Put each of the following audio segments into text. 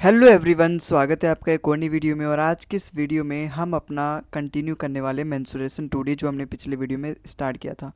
Hello everyone, स्वागत है आपका एक और नई वीडियो में। और आज की इस वीडियो में हम अपना कंटिन्यू करने वाले मेंसुरेशन 2D जो हमने पिछले वीडियो में स्टार्ट किया था।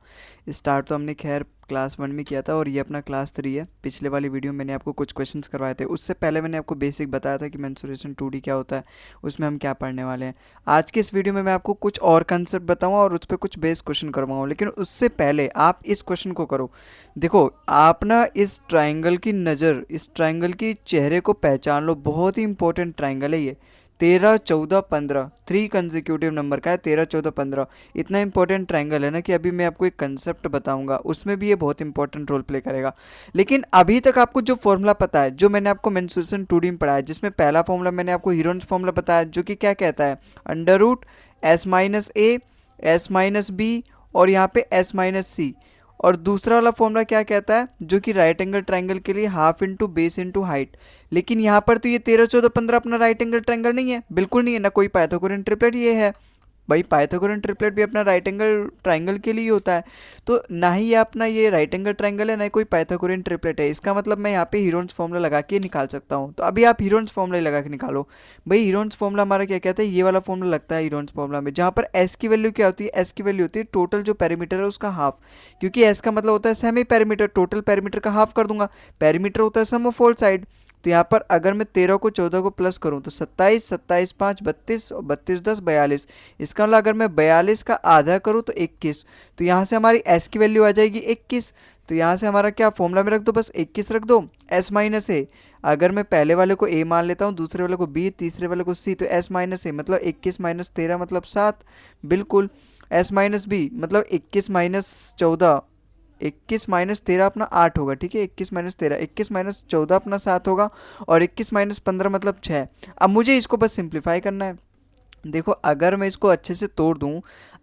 स्टार्ट तो हमने खैर क्लास 1 में किया था और ये अपना क्लास 3 है। पिछले वाली वीडियो में मैंने आपको कुछ क्वेश्चंस करवाए थे, उससे पहले मैंने आपको बेसिक बताया था कि मेंसुरेशन 2D क्या होता है, उसमें हम क्या पढ़ने वाले हैं। आज की इस वीडियो में मैं आपको कुछ और कंसेप्ट बताऊँगा और उस पर कुछ बेस क्वेश्चन करवाऊँगा, लेकिन उससे पहले आप इस क्वेश्चन को करो। देखो, आप ना इस ट्रायंगल की नज़र, इस ट्रायंगल की चेहरे को पहचान लो। बहुत ही इंपॉर्टेंट ट्रायंगल है ये। 13, 14, 15 3 कंसेक्यूटिव नंबर का है। 13, 14, 15 इतना इंपॉर्टेंट ट्रायंगल है ना कि अभी मैं आपको एक कंसेप्ट बताऊंगा, उसमें भी ये बहुत इंपॉर्टेंट रोल प्ले करेगा। लेकिन अभी तक आपको जो फॉर्मूला पता है, जो मैंने आपको मेंसुरेशन 2D में पढ़ाया, जिसमें पहला फॉर्मूला मैंने आपको हीरोन्स फॉर्मूला बताया, जो कि क्या कहता है, under root S minus A, S minus B और यहाँ पे एस माइनस सी। और दूसरा वाला फॉर्मूला क्या कहता है, जो कि राइट एंगल ट्रायंगल के लिए half into base into height. लेकिन यहाँ पर तो ये 13, 14, 15 अपना राइट एंगल ट्रायंगल नहीं है, बिल्कुल नहीं है, ना कोई पाइथागोरन ट्रिपलेट ये है। भाई पाइथागोरन ट्रिपलेट भी अपना राइट एंगल ट्रायंगल के लिए होता है। तो ना ही ये अपना ये राइट एंगल ट्रायंगल है, ना ही कोई पाइथागोरन ट्रिपलेट है। इसका मतलब मैं यहाँ पे हीरोन्स फॉर्मूला लगा के निकाल सकता हूँ। तो अभी आप हीरोन्स फॉर्मूला लगा के निकालो। भाई हीरोन्स फॉर्मूला हमारा क्या कहता है, ये वाला फॉर्मूला लगता है हीरोन्स फॉर्मूला में, जहाँ पर एस की वैल्यू क्या होती है, एस की वैल्यू होती है टोटल जो पेरीमीटर है उसका हाफ। क्योंकि एस का मतलब होता है सेमी पेरीमीटर, टोटल पेरीमीटर का हाफ कर दूंगा। पेरीमीटर होता है सम ऑफ ऑल साइड। तो यहाँ पर अगर मैं 13 को 14 को प्लस करूँ तो 27, 27 5 32 और 32 10 42। इसका मतलब अगर मैं 42 का आधा करूँ तो 21। तो यहाँ से हमारी एस की वैल्यू आ जाएगी 21। तो यहाँ से हमारा क्या फॉर्मूला में रख दो, बस 21 रख दो, एस माइनस ए। अगर मैं पहले वाले को ए मान लेता हूँ, दूसरे वाले को बी, तीसरे वाले को सी, तो एस माइनस ए मतलब 21 माइनस 13 मतलब 7। बिल्कुल। एस माइनस बी मतलब 21 माइनस 14, 21 माइनस 13 अपना 8 होगा। ठीक है, 21 माइनस 13, 21 माइनस 14 अपना 7 होगा। और 21 माइनस 15 मतलब 6। अब मुझे इसको बस सिंप्लीफाई करना है। देखो, अगर मैं इसको अच्छे से तोड़ दूं,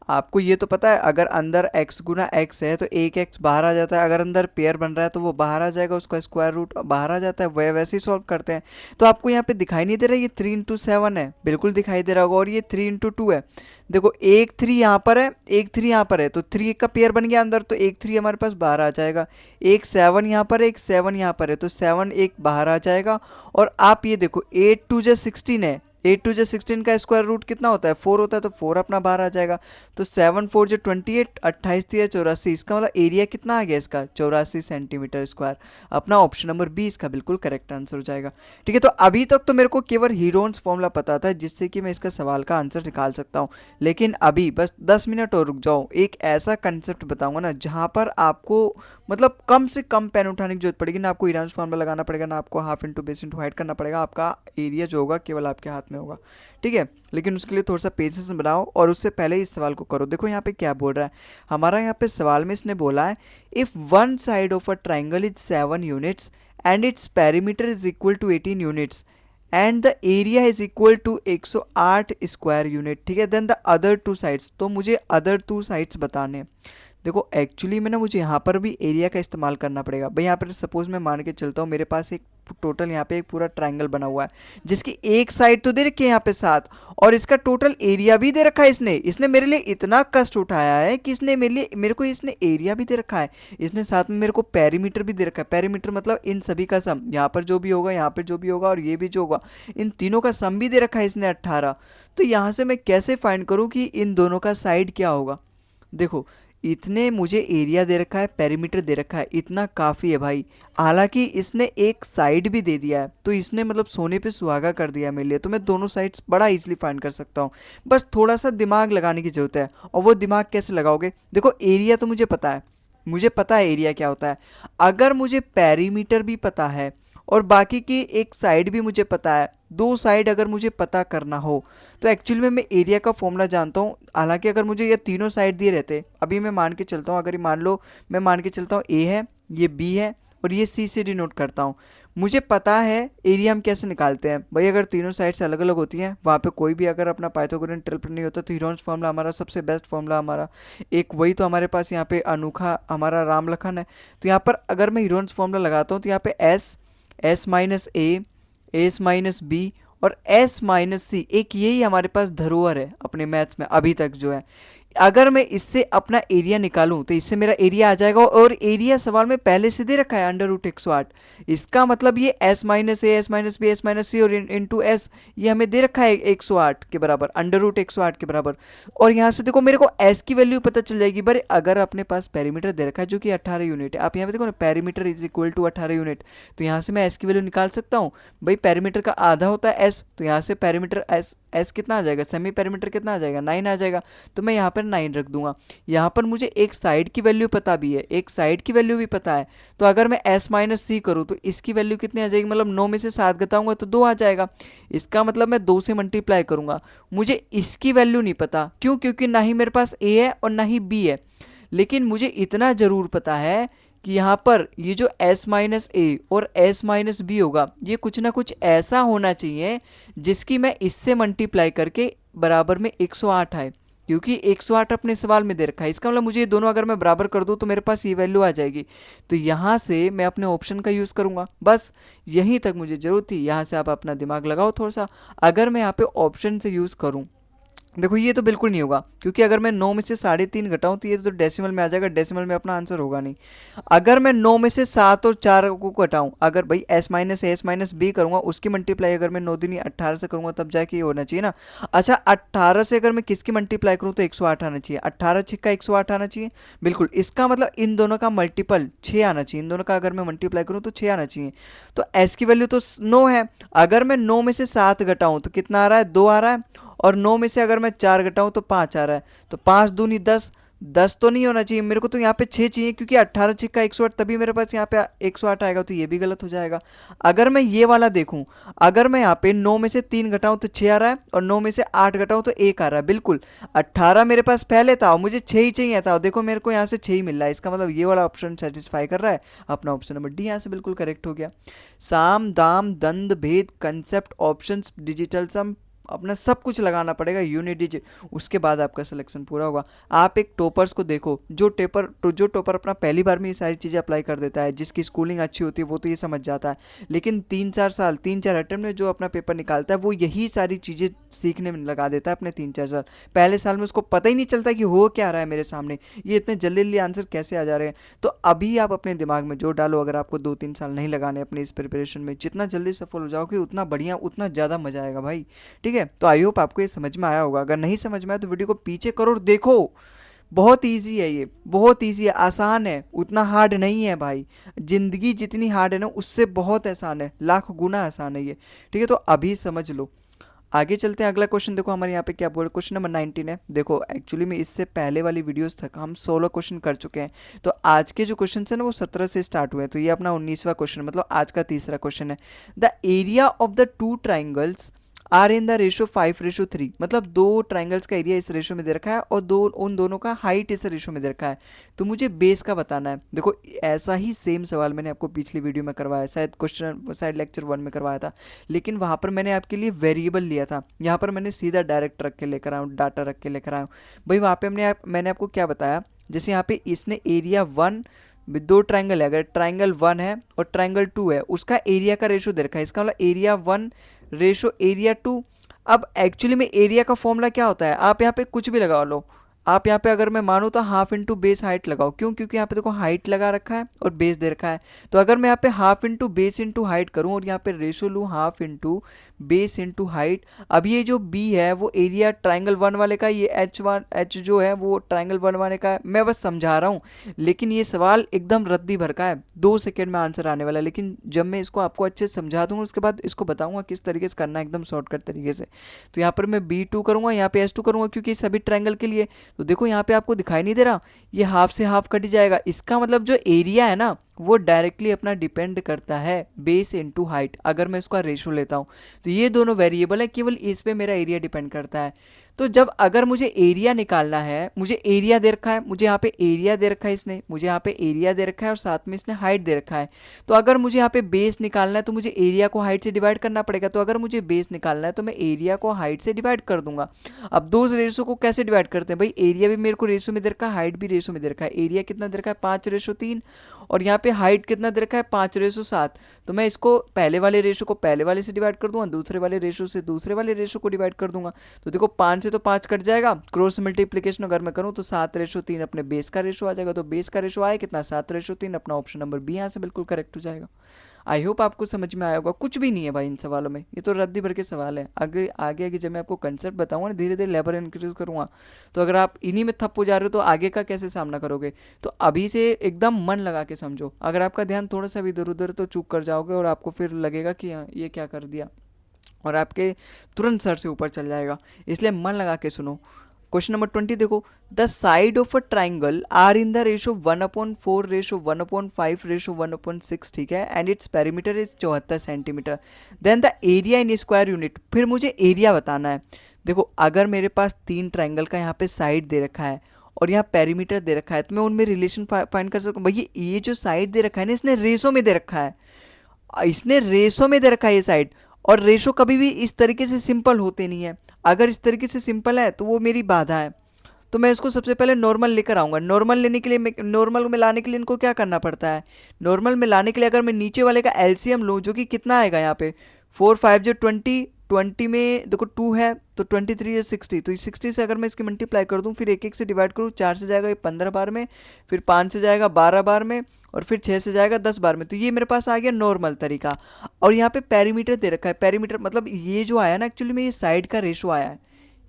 आपको ये तो पता है अगर अंदर x गुना x है तो एक x बाहर आ जाता है। अगर अंदर पेयर बन रहा है तो वो बाहर आ जाएगा, उसका स्क्वायर रूट बाहर आ जाता है। वह वैसे ही सॉल्व करते हैं। तो आपको यहाँ पे दिखाई नहीं दे रहा है, ये 3 इंटू 7 है, बिल्कुल दिखाई दे रहा होगा। और ये 3 इंटू 2 है। देखो, एक 3 यहाँ पर है, एक 3 यहाँ पर है, तो 3 का पेयर बन गया अंदर, तो एक 3 हमारे पास बाहर आ जाएगा। एक 7 यहाँ पर है, एक 7 यहाँ पर है, तो 7 एक बाहर आ जाएगा। और आप ये देखो, 8 2 जो 16 है, 8 2 जो 16 का स्क्वायर रूट कितना होता है, 4 होता है, तो 4 अपना बाहर आ जाएगा। तो 7 4 जो 28, 28 3 84। इसका मतलब एरिया कितना आ गया इसका, 84 सेंटीमीटर स्क्वायर। अपना ऑप्शन नंबर बी इसका बिल्कुल करेक्ट आंसर हो जाएगा। ठीक है, तो अभी तक तो मेरे को केवल हीरोन्स फॉर्मूला पता था, जिससे कि मैं इसका सवाल का आंसर निकाल सकता हूँ। लेकिन अभी बस 10 मिनट और रुक जाओ, एक ऐसा कंसेप्ट बताऊंगा ना जहाँ पर आपको मतलब कम से कम पेन उठाने की जरूरत पड़ेगी ना। आपको हीरोन्स फॉर्मूला लगाना पड़ेगा, ना आपको half into base into height करना पड़ेगा। आपका एरिया जो होगा केवल आपके हाथ में होगा। ठीक है, लेकिन उसके लिए थोड़ा सा पेशेंस बनाओ और उससे पहले इस सवाल को करो। देखो यहाँ पे क्या बोल रहा है हमारा, यहाँ पे सवाल में इसने बोला है, if one side of a triangle is 7 units and its perimeter is equal to 18 units and the area is equal to 108 square unit. ठीक है, then the other two sides. तो मुझे अदर टू साइड्स बताने हैं। देखो actually में ना मुझे यहाँ पर भी एरिया का इस्तेमाल करना पड़ेगा। भाई यहाँ पर सपोज मैं मान के चलता हूँ, मेरे पास एक टोटल यहाँ पे एक पूरा ट्रायंगल बना हुआ है, जिसकी एक साइड तो दे रखी है यहाँ पे 7, और इसका टोटल एरिया भी दे रखा है। इसने इसने मेरे लिए इतना कष्ट उठाया है कि इसने मेरे को इसने एरिया भी दे रखा है। इसने साथ में मेरे को पेरीमीटर भी दे रखा है। पेरीमीटर मतलब इन सभी का सम, यहाँ पर जो भी होगा, यहाँ पर जो भी होगा और ये भी जो होगा, इन तीनों का सम भी दे रखा है इसने 18। तो यहाँ से मैं कैसे फाइंड करूँ कि इन दोनों का साइड क्या होगा। देखो, इतने मुझे एरिया दे रखा है, पेरीमीटर दे रखा है, इतना काफ़ी है भाई। हालांकि इसने एक साइड भी दे दिया है, तो इसने मतलब सोने पे सुहागा कर दिया मेरे लिए। तो मैं दोनों साइड्स बड़ा इजीली फाइंड कर सकता हूँ। बस थोड़ा सा दिमाग लगाने की ज़रूरत है। और वो दिमाग कैसे लगाओगे, देखो एरिया तो मुझे पता है, मुझे पता है एरिया क्या होता है। अगर मुझे पेरीमीटर भी पता है और बाकी की एक साइड भी मुझे पता है, दो साइड अगर मुझे पता करना हो, तो एक्चुअली में मैं एरिया का फॉर्मूला जानता हूँ। हालांकि अगर मुझे ये तीनों साइड दिए रहते, अभी मैं मान के चलता हूँ, अगर ये मान लो मैं मान के चलता हूँ ए है, ये बी है और ये सी से डिनोट करता हूँ। मुझे पता है एरिया हम कैसे निकालते हैं। भाई अगर तीनों साइड से अलग अलग होती हैं, वहाँ पे कोई भी अगर अपना पाइथागोरन ट्रिपल नहीं होता, तो हीरोन्स फॉर्मूला हमारा सबसे बेस्ट फॉर्मूला हमारा एक वही तो हमारे पास यहाँ पे अनोखा हमारा राम लखन है। तो यहाँ पर अगर मैं हीरोन्स फॉर्मूला लगाता हूँ तो यहाँ पे S, S minus A, S minus B और एस माइनस सी, एक यही हमारे पास धरोहर है अपने मैथ्स में अभी तक जो है। अगर मैं इससे अपना एरिया निकालूं तो इससे मेरा एरिया आ जाएगा, और एरिया सवाल में पहले से दे रखा है √108। इसका मतलब ये s-a, s-b, s-c और इंटू एस, ये हमें दे रखा है 108 के बराबर, √108 के बराबर। और यहाँ से देखो मेरे को s की वैल्यू पता चल जाएगी। बड़े अगर अपने पास पेरीमीटर दे रखा है जो कि 18 यूनिट है, आप यहाँ पे देखो ना, perimeter is equal to 18 unit, तो यहाँ से मैं s की वैल्यू निकाल सकता हूँ। भाई पेरीमीटर का आधा होता है s, तो यहाँ से पेरीमीटर s कितना आ जाएगा, सेमी पेरीमीटर कितना आ जाएगा, 9 आ जाएगा। तो मैं यहाँ पर 9 रख दूंगा। यहाँ पर मुझे एक साइड की वैल्यू पता भी है, एक साइड की वैल्यू भी पता है, तो अगर मैं s माइनस सी करूँ तो इसकी वैल्यू कितनी आ जाएगी, मतलब 9 में से 7 घटाऊंगा तो 2 आ जाएगा। इसका मतलब मैं 2 से मल्टीप्लाई करूंगा। मुझे इसकी वैल्यू नहीं पता, क्यों? क्योंकि ना ही मेरे पास a है और ना ही b है। लेकिन मुझे इतना जरूर पता है कि यहाँ पर ये जो s माइनस ए और s माइनस बी होगा, ये कुछ ना कुछ ऐसा होना चाहिए जिसकी मैं इससे मल्टीप्लाई करके बराबर में 108 आए, क्योंकि 108 अपने सवाल में दे रखा है। इसका मतलब मुझे ये दोनों अगर मैं बराबर कर दूं तो मेरे पास ये वैल्यू आ जाएगी। तो यहाँ से मैं अपने ऑप्शन का यूज़ करूँगा। बस यहीं तक मुझे ज़रूरत थी, यहाँ से आप अपना दिमाग लगाओ थोड़ा सा। अगर मैं यहाँ पे ऑप्शन से यूज़ करूँ, देखो ये तो बिल्कुल नहीं होगा, क्योंकि अगर मैं 9 में से 3.5 घटाऊं तो ये तो डेसिमल में आ जाएगा, डेसिमल में अपना आंसर होगा नहीं। अगर मैं 9 में से 7 और 4 को घटाऊं, अगर भाई s माइनस ए, s माइनस बी करूंगा, उसकी मल्टीप्लाई अगर मैं 9 दूनी 18 से करूंगा तब जाके ये होना चाहिए ना। अच्छा 18 से अगर मैं किसकी मल्टीप्लाई करूँ तो 108 आना चाहिए, 18 छिक्का 108 आना चाहिए। बिल्कुल, इसका मतलब इन दोनों का मल्टीपल 6 आना चाहिए, इन दोनों का अगर मैं मल्टीप्लाई करूँ तो 6 आना चाहिए। तो s की वैल्यू तो 9 है। अगर मैं 9 में से 7 घटाऊं तो कितना आ रहा है, 2 आ रहा है। और 9 में से अगर मैं 4 घटाऊं तो 5 आ रहा है। तो 5 दूनी 10, 10 तो नहीं होना चाहिए मेरे को, तो यहाँ पे 6 चाहिए, क्योंकि 18 छिक्का 108, तभी मेरे पास यहाँ पे 108 आएगा, तो ये भी गलत हो जाएगा। अगर मैं ये वाला देखूं, अगर मैं यहाँ पे 9 में से 3 घटाऊं तो 6 आ रहा है, और 9 में से 8 घटाऊं तो 1 आ रहा है। बिल्कुल 18 मेरे पास पहले था और मुझे 6 ही चाहिए था, और देखो मेरे को यहाँ से 6 ही मिल रहा है। इसका मतलब ये वाला ऑप्शन सेटिस्फाई कर रहा है। अपना ऑप्शन नंबर डी यहाँ से बिल्कुल करेक्ट हो गया। साम दाम दंड भेद कंसेप्ट ऑप्शन डिजिटल सम, अपना सब कुछ लगाना पड़ेगा, यूनिट डिजिट, उसके बाद आपका सिलेक्शन पूरा होगा। आप एक टॉपर्स को देखो, जो टॉपर अपना पहली बार में ये सारी चीज़ें अप्लाई कर देता है, जिसकी स्कूलिंग अच्छी होती है वो तो ये समझ जाता है। लेकिन 3-4 अटेम्प्ट में जो अपना पेपर निकालता है वो यही सारी चीज़ें सीखने में लगा देता है अपने 3-4 साल। पहले साल में उसको पता ही नहीं चलता कि हो क्या रहा है मेरे सामने, ये इतने जल्दी जल्दी आंसर कैसे आ जा रहे हैं। तो अभी आप अपने दिमाग में जो डालो, अगर आपको 2-3 साल नहीं लगाने अपनी इस प्रिपरेशन में, जितना जल्दी सफल हो जाओगे उतना बढ़िया, उतना ज़्यादा मजा आएगा भाई। ठीक है, तो आई होप आपको ये समझ में आया होगा। अगर नहीं समझ में आया तो वीडियो को पीछे करो और देखो। बहुत इजी है ये, बहुत इजी है, आसान है, उतना हार्ड नहीं है भाई। जिंदगी जितनी हार्ड है ना उससे बहुत आसान है, लाख गुना आसान है ये। ठीक है, तो अभी समझ लो। आगे चलते हैं, अगला क्वेश्चन देखो हमारे यहाँ पे क्या बोल, क्वेश्चन नंबर 19 है। देखो एक्चुअली में इससे पहले वाली वीडियोस तक हम 16 क्वेश्चन कर चुके हैं, तो आज के जो क्वेश्चन है ना वो 17 से स्टार्ट हुए हैं। तो ये अपना 19वां क्वेश्चन, मतलब आज का तीसरा क्वेश्चन है। The area of the two triangles are in the ratio 5:3, मतलब दो ट्राइंगल्स का एरिया इस रेशो में दे रखा है और उन दोनों का हाइट इस रेशो में दे रखा है। तो मुझे बेस का बताना है। देखो ऐसा ही सेम सवाल मैंने आपको पिछली वीडियो में करवाया, शायद लेक्चर 1 में करवाया था, लेकिन वहाँ पर मैंने आपके लिए वेरिएबल लिया था। यहाँ पर मैंने सीधा डायरेक्ट रख के लेकर आया हूँ, डाटा रख के लेकर आया हूँ। भाई वहाँ पे मैंने आपको क्या बताया, जैसे यहाँ पे इसने एरिया 1, दो ट्राइंगल है, अगर ट्राइंगल 1 है और ट्राइंगल 2 है, उसका एरिया का रेशो दे रखा है। इसका मतलब एरिया 1 रेशो एरिया 2। अब एक्चुअली में एरिया का फॉर्मूला क्या होता है, आप यहाँ पे कुछ भी लगा लो। आप यहाँ पे अगर मैं मानूँ तो हाफ इंटू बेस हाइट लगाओ, क्यों? क्योंकि यहाँ पे देखो हाइट लगा रखा है और बेस दे रखा है। तो अगर मैं यहाँ पे half into base into height करूँ और यहाँ पे रेशो लूँ half into base into height, अब ये जो बी है वो एरिया ट्राइंगल 1 वाले का, ये एच जो है वो ट्राइंगल 1 वाले का है। मैं बस समझा रहा हूँ, लेकिन ये सवाल एकदम रद्दी भर का है, 2 सेकेंड में आंसर आने वाला है। लेकिन जब मैं इसको आपको अच्छे से समझा दूंगा उसके बाद इसको बताऊंगा किस तरीके से करना है, एकदम शॉर्टकट तरीके से। तो यहाँ पर मैं B2 करूँगा, यहाँ पे S2 करूँगा, क्योंकि सभी ट्राइंगल के लिए। तो देखो यहाँ पे आपको दिखाई नहीं दे रहा, ये हाफ से हाफ कट जाएगा। इसका मतलब जो एरिया है ना वो डायरेक्टली अपना डिपेंड करता है बेस इनटू हाइट। अगर मैं इसका रेशो लेता हूँ तो ये दोनों वेरिएबल है, केवल इस पे मेरा एरिया डिपेंड करता है। तो जब अगर मुझे एरिया निकालना है, मुझे एरिया दे रखा है, मुझे यहाँ पे एरिया दे रखा है इसने, मुझे यहाँ पे एरिया दे रखा है और साथ में इसने हाइट दे रखा है। तो अगर मुझे यहाँ पे बेस निकालना है तो मुझे एरिया को हाइट से डिवाइड करना पड़ेगा। तो अगर मुझे बेस निकालना है तो मैं एरिया को हाइट से डिवाइड कर दूंगा। अब दो रेशो को कैसे डिवाइड करते हैं भाई, एरिया भी मेरे को रेशो में दे रखा है, हाइट भी रेशो में दे रखा है। एरिया कितना दे रखा है 5:3, और यहाँ पे हाइट कितना दे रखा है 5:7, तो मैं इसको पहले वाले रेशो को पहले वाले से डिवाइड कर दूंगा, दूसरे वाले रेशो से दूसरे वाले रेशो को डिवाइड कर दूंगा। तो देखो 5 से तो 5 कट जाएगा, क्रॉस मल्टीप्लीकेशन अगर मैं करूँ तो 7:3 अपने बेस का रेशो आ जाएगा। तो बेस का रेशो आया कितना 7:3, अपना ऑप्शन नंबर बी यहाँ से बिल्कुल करेक्ट हो जाएगा। आई होप आपको समझ में आया होगा। कुछ भी नहीं है भाई इन सवालों में, ये तो रद्दी भर के सवाल है। आगे आगे आगे जब मैं आपको कंसेप्ट बताऊंगा ना, धीरे धीरे लेवल इंक्रीज करूंगा, तो अगर आप इन्हीं में थप हो जा रहे हो तो आगे का कैसे सामना करोगे। तो अभी से एकदम मन लगा के समझो, अगर आपका ध्यान थोड़ा सा भी इधर उधर तो चूक कर जाओगे और आपको फिर लगेगा कि हाँ ये क्या कर दिया, और आपके तुरंत सर से ऊपर चल जाएगा। इसलिए मन लगा के सुनो। क्वेश्चन नंबर 20 देखो, the side of a triangle are in the ratio 1/4 ratio 1/5 ratio 1/6, ठीक है, and its perimeter is 74 centimetre, then the area in square unit. फिर मुझे एरिया बताना है। देखो अगर मेरे पास 3 ट्राइंगल का यहाँ पे साइड दे रखा है और यहाँ पेरीमीटर दे रखा है, तो मैं उनमें रिलेशन फाइंड कर सकता हूँ। भैया ये जो साइड दे रखा है ना, इसने रेशो में दे रखा है, इसने रेशो में दे रखा है ये साइड, और रेशो कभी भी इस तरीके से सिंपल होते नहीं है। अगर इस तरीके से सिंपल है तो वो मेरी बाधा है। तो मैं इसको सबसे पहले नॉर्मल लेकर आऊँगा। नॉर्मल लेने के लिए, नॉर्मल में लाने के लिए इनको क्या करना पड़ता है, नॉर्मल में लाने के लिए अगर मैं नीचे वाले का एलसीएम लूँ, जो कि कितना आएगा यहाँ पे 4 5 जो 20, 20 में देखो 2 है तो 23 है 60, तो 60 से अगर मैं इसकी मल्टीप्लाई कर दूँ, फिर एक एक से डिवाइड करूँ, 4 से जाएगा ये 15 बार में, फिर 5 से जाएगा 12 बार में, और फिर 6 से जाएगा 10 बार में। तो ये मेरे पास आ गया नॉर्मल तरीका। और यहाँ पे पेरीमीटर दे रखा है, पेरीमीटर मतलब ये जो आया ना, एक्चुअली में ये साइड का रेशो आया है।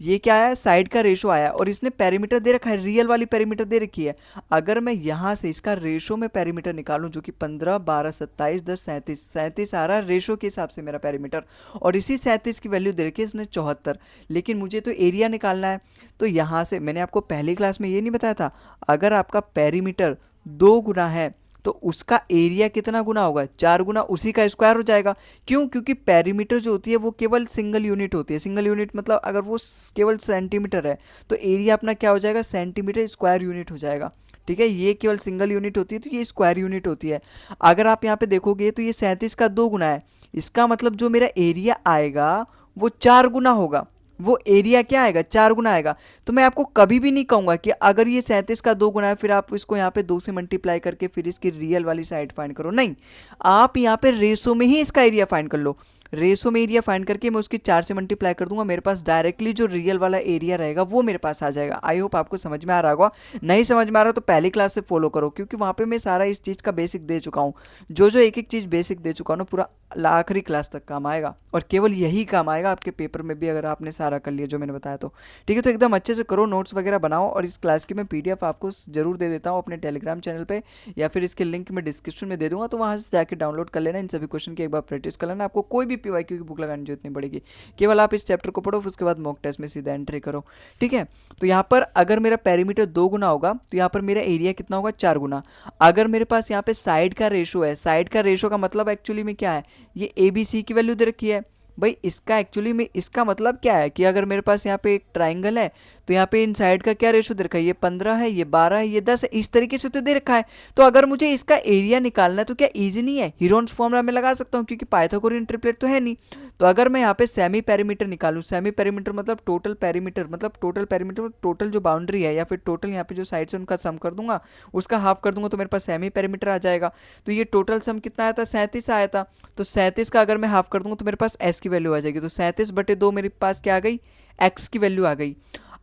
ये क्या आया, साइड का रेशो आया, और इसने पेरीमीटर दे रखा है, रियल वाली पेरीमीटर दे रखी है। अगर मैं यहाँ से इसका रेशो में पेरीमीटर निकालूं, जो कि 15 12 27 10 37 37 आ रहा है रेशो के हिसाब से मेरा पेरीमीटर, और इसी 37 की वैल्यू दे रखी है इसने 74, लेकिन मुझे तो एरिया निकालना है। तो यहाँ से मैंने आपको पहली क्लास में ये नहीं बताया था, अगर आपका पेरीमीटर 2 गुना है तो उसका एरिया कितना गुना होगा, 4 गुना, उसी का स्क्वायर हो जाएगा। क्यों, क्योंकि पेरीमीटर जो होती है वो केवल सिंगल यूनिट होती है। सिंगल यूनिट मतलब अगर वो केवल सेंटीमीटर है तो एरिया अपना क्या हो जाएगा, सेंटीमीटर स्क्वायर यूनिट हो जाएगा। ठीक है, ये केवल सिंगल यूनिट होती है तो ये स्क्वायर यूनिट होती है। अगर आप यहाँ पे देखोगे तो ये 37 का 2 गुना है, इसका मतलब जो मेरा एरिया आएगा वो 4 गुना होगा। वो एरिया क्या आएगा, 4 गुना आएगा। तो मैं आपको कभी भी नहीं कहूंगा कि अगर ये 37 का 2 गुना है फिर आप इसको यहाँ पे 2 से मल्टीप्लाई करके फिर इसकी रियल वाली साइड फाइंड करो। नहीं, आप यहाँ पे रेशो में ही इसका एरिया फाइंड कर लो। रेशो में एरिया फाइंड करके मैं उसकी 4 से मल्टीप्लाई कर दूंगा, मेरे पास डायरेक्टली जो रियल वाला एरिया रहेगा वो मेरे पास आ जाएगा। आई होप आपको समझ में आ रहा होगा। नहीं समझ में आ रहा तो पहली क्लास से फॉलो करो, क्योंकि वहाँ पे मैं सारा इस चीज़ का बेसिक दे चुका हूँ। जो जो एक एक चीज़ बेसिक दे चुका हूँ ना, पूरा आखिरी क्लास तक काम आएगा, और केवल यही काम आएगा आपके पेपर में भी, अगर आपने सारा कर लिया जो मैंने बताया तो। ठीक है, तो एकदम अच्छे से करो, नोट्स वगैरह बनाओ, और इस क्लास की मैं पीडीएफ आपको जरूर दे देता हूँ अपने टेलीग्राम चैनल पे, या फिर इसके लिंक मैं डिस्क्रिप्शन में दे दूंगा, तो वहाँ से जाकर डाउनलोड कर लेना। इन सभी क्वेश्चन की एक बार प्रैक्टिस कर लेना। आपको कोई भी पीवाईक्यू की बुक लगाने की जरूरत नहीं पड़ेगी, केवल आप इस चैप्टर को पढ़ो, फिर उसके बाद मॉक टेस्ट में सीधा एंट्री करो। ठीक है, तो यहाँ पर अगर मेरा पेरीमीटर 2 गुना होगा तो यहाँ पर मेरा एरिया कितना होगा, 4 गुना। अगर मेरे पास यहाँ पे साइड का रेशो है, साइड का रेशो का मतलब एक्चुअली में क्या है, ये ABC की वैल्यू दे रखी है भाई। इसका एक्चुअली में इसका मतलब क्या है कि अगर मेरे पास यहाँ पे एक ट्राइंगल है तो यहाँ पे इन साइड का क्या रेशो दे रखा है, ये 15 है, ये 12 है, ये 10 है, इस तरीके से तो दे रखा है। तो अगर मुझे इसका एरिया निकालना है तो क्या इजी नहीं है, हीरोन्स फॉर्मूला में लगा सकता हूँ, क्योंकि पाइथागोरियन ट्रिपलेट तो है नहीं। तो अगर मैं यहाँ पे सेमी पेरीमीटर निकालूँ, सेमी पेरीमीटर मतलब टोटल पेरीमीटर, मतलब टोटल पेरीमीटर टोटल जो बाउंड्री है, या फिर टोटल यहाँ पे जो साइड से उनका सम कर दूंगा, उसका हाफ कर दूंगा, तो मेरे पास सेमी पेरीमीटर आ जाएगा। तो ये टोटल सम कितना आया था, 37 आया था। तो 37 का अगर मैं हाफ कर दूंगा तो मेरे पास एस की वैल्यू आ जाएगी। तो 37/2 मेरे पास क्या आ गई, एक्स की वैल्यू आ गई।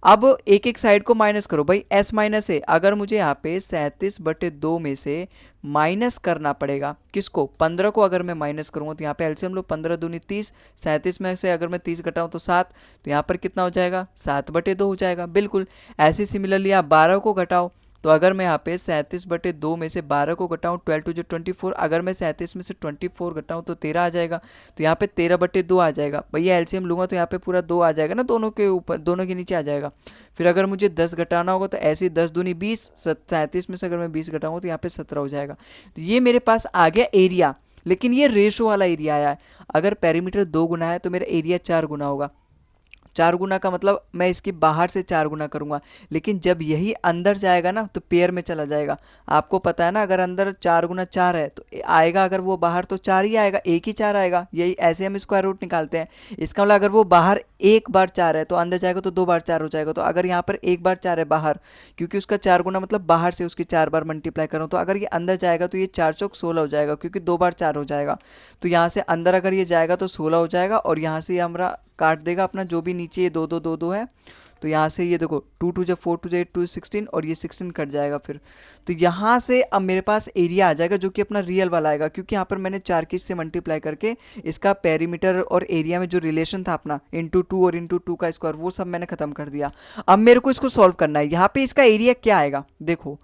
अब एक एक साइड को माइनस करो भाई, एस माइनस ए। अगर मुझे यहाँ पे 37/2 में से माइनस करना पड़ेगा किसको, 15 को अगर मैं माइनस करूँगा तो यहाँ पे एलसीएम लो, 15 दूनी 30, 37 में से अगर मैं 30 घटाऊँ तो 7, तो यहाँ पर कितना हो जाएगा, 7/2 हो जाएगा। बिल्कुल ऐसे सिमिलरली आप 12 को घटाओ, तो अगर मैं यहाँ पे 37/2 में से 12 को घटाऊँ, 12 टू जो 24, अगर मैं 37 में से 24 घटाऊँ तो 13 आ जाएगा। तो यहाँ पे 13/2 आ जाएगा भैया। एलसीएम लूँगा तो यहाँ पे पूरा 2 आ जाएगा ना, दोनों के ऊपर, दोनों के नीचे आ जाएगा। फिर अगर मुझे 10 घटाना होगा तो ऐसे ही 10 दूनी 20, 37 में से अगर मैं 20 घटाऊँगा तो यहाँ पे 17 हो जाएगा। तो ये मेरे पास आ गया एरिया, लेकिन ये रेशो वाला एरिया आया है। अगर पेरीमीटर 2 गुना है तो मेरा एरिया 4 गुना होगा। 4 गुना का मतलब मैं इसकी बाहर से 4 गुना करूँगा, लेकिन जब यही अंदर जाएगा ना तो पेयर में चला जाएगा। आपको पता है ना, अगर अंदर 4 गुना 4 है तो आएगा, अगर वो बाहर तो 4 ही आएगा, एक ही 4 आएगा। यही ऐसे हम स्क्वायर रूट निकालते हैं। इसका मतलब अगर वो बाहर एक बार 4 है तो अंदर जाएगा तो 2 बार 4 हो जाएगा। तो अगर यहाँ पर एक बार 4 है बाहर, क्योंकि उसका 4 गुना मतलब बाहर से उसकी 4 बार मल्टीप्लाई करूँ, तो अगर ये अंदर जाएगा तो ये 4 चौक 16 हो जाएगा, क्योंकि 2 बार 4 हो जाएगा। तो यहाँ से अंदर अगर ये जाएगा तो 16 हो जाएगा, और यहाँ से ये हमारा काट देगा अपना जो भी नीचे ये 2 2 2 2 है। तो यहाँ से ये देखो 2 2 4 2 8 2 16, और ये 16 कट जाएगा फिर। तो यहाँ से अब मेरे पास एरिया आ जाएगा जो कि अपना रियल वाला आएगा, क्योंकि यहाँ पर मैंने 4 की से मल्टीप्लाई करके इसका पेरीमीटर और एरिया में जो रिलेशन था अपना इंटू 2 और इंटू 2 का स्क्वायर, वो सब मैंने खत्म कर दिया। अब मेरे को इसको सॉल्व करना है। यहाँ पे इसका एरिया क्या आएगा, देखो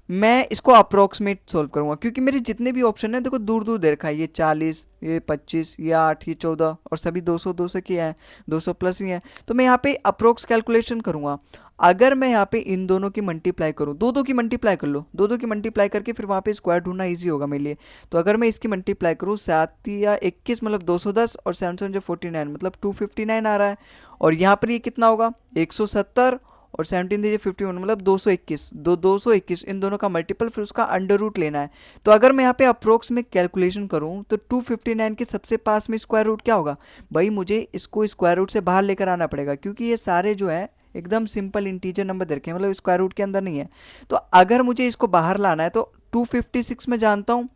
मैं इसको अप्रोक्सीमेट सोल्व करूंगा, क्योंकि मेरे जितने भी ऑप्शन है देखो दूर दूर दे रखा है। ये 40, ये 25, ये 8, ये 14, और सभी 200 200 की है, 200 प्लस ही है। तो मैं यहाँ पे अप्रोक्स कैलकुलेशन करूंगा। अगर मैं यहाँ पे इन दोनों की मल्टीप्लाई करूँ, दो दो की मल्टीप्लाई कर लो, दो दो की मल्टीप्लाई करके फिर वहाँ पे स्क्वायर ढूंढना ईजी होगा मेरे लिए। तो अगर मैं इसकी मल्टीप्लाई करूँ 7 या 21 मतलब 210, और 7 7 जो 49 मतलब 259 आ रहा है। और यहाँ पर ये कितना होगा 170, और 17 दीजिए 51 मतलब 221, 221 इन दोनों का मल्टीपल, फिर उसका अंडर रूट लेना है। तो अगर मैं यहाँ पे अप्रोक्स में कैलकुलेशन करूँ तो 259 के सबसे पास में स्क्वायर रूट क्या होगा भाई, मुझे इसको स्क्वायर रूट से बाहर लेकर आना पड़ेगा, क्योंकि ये सारे जो है एकदम सिंपल इंटीजर नंबर दे रखे हैं, मतलब स्क्वायर रूट के अंदर नहीं है। तो अगर मुझे इसको बाहर लाना है तो 256 में जानता हूँ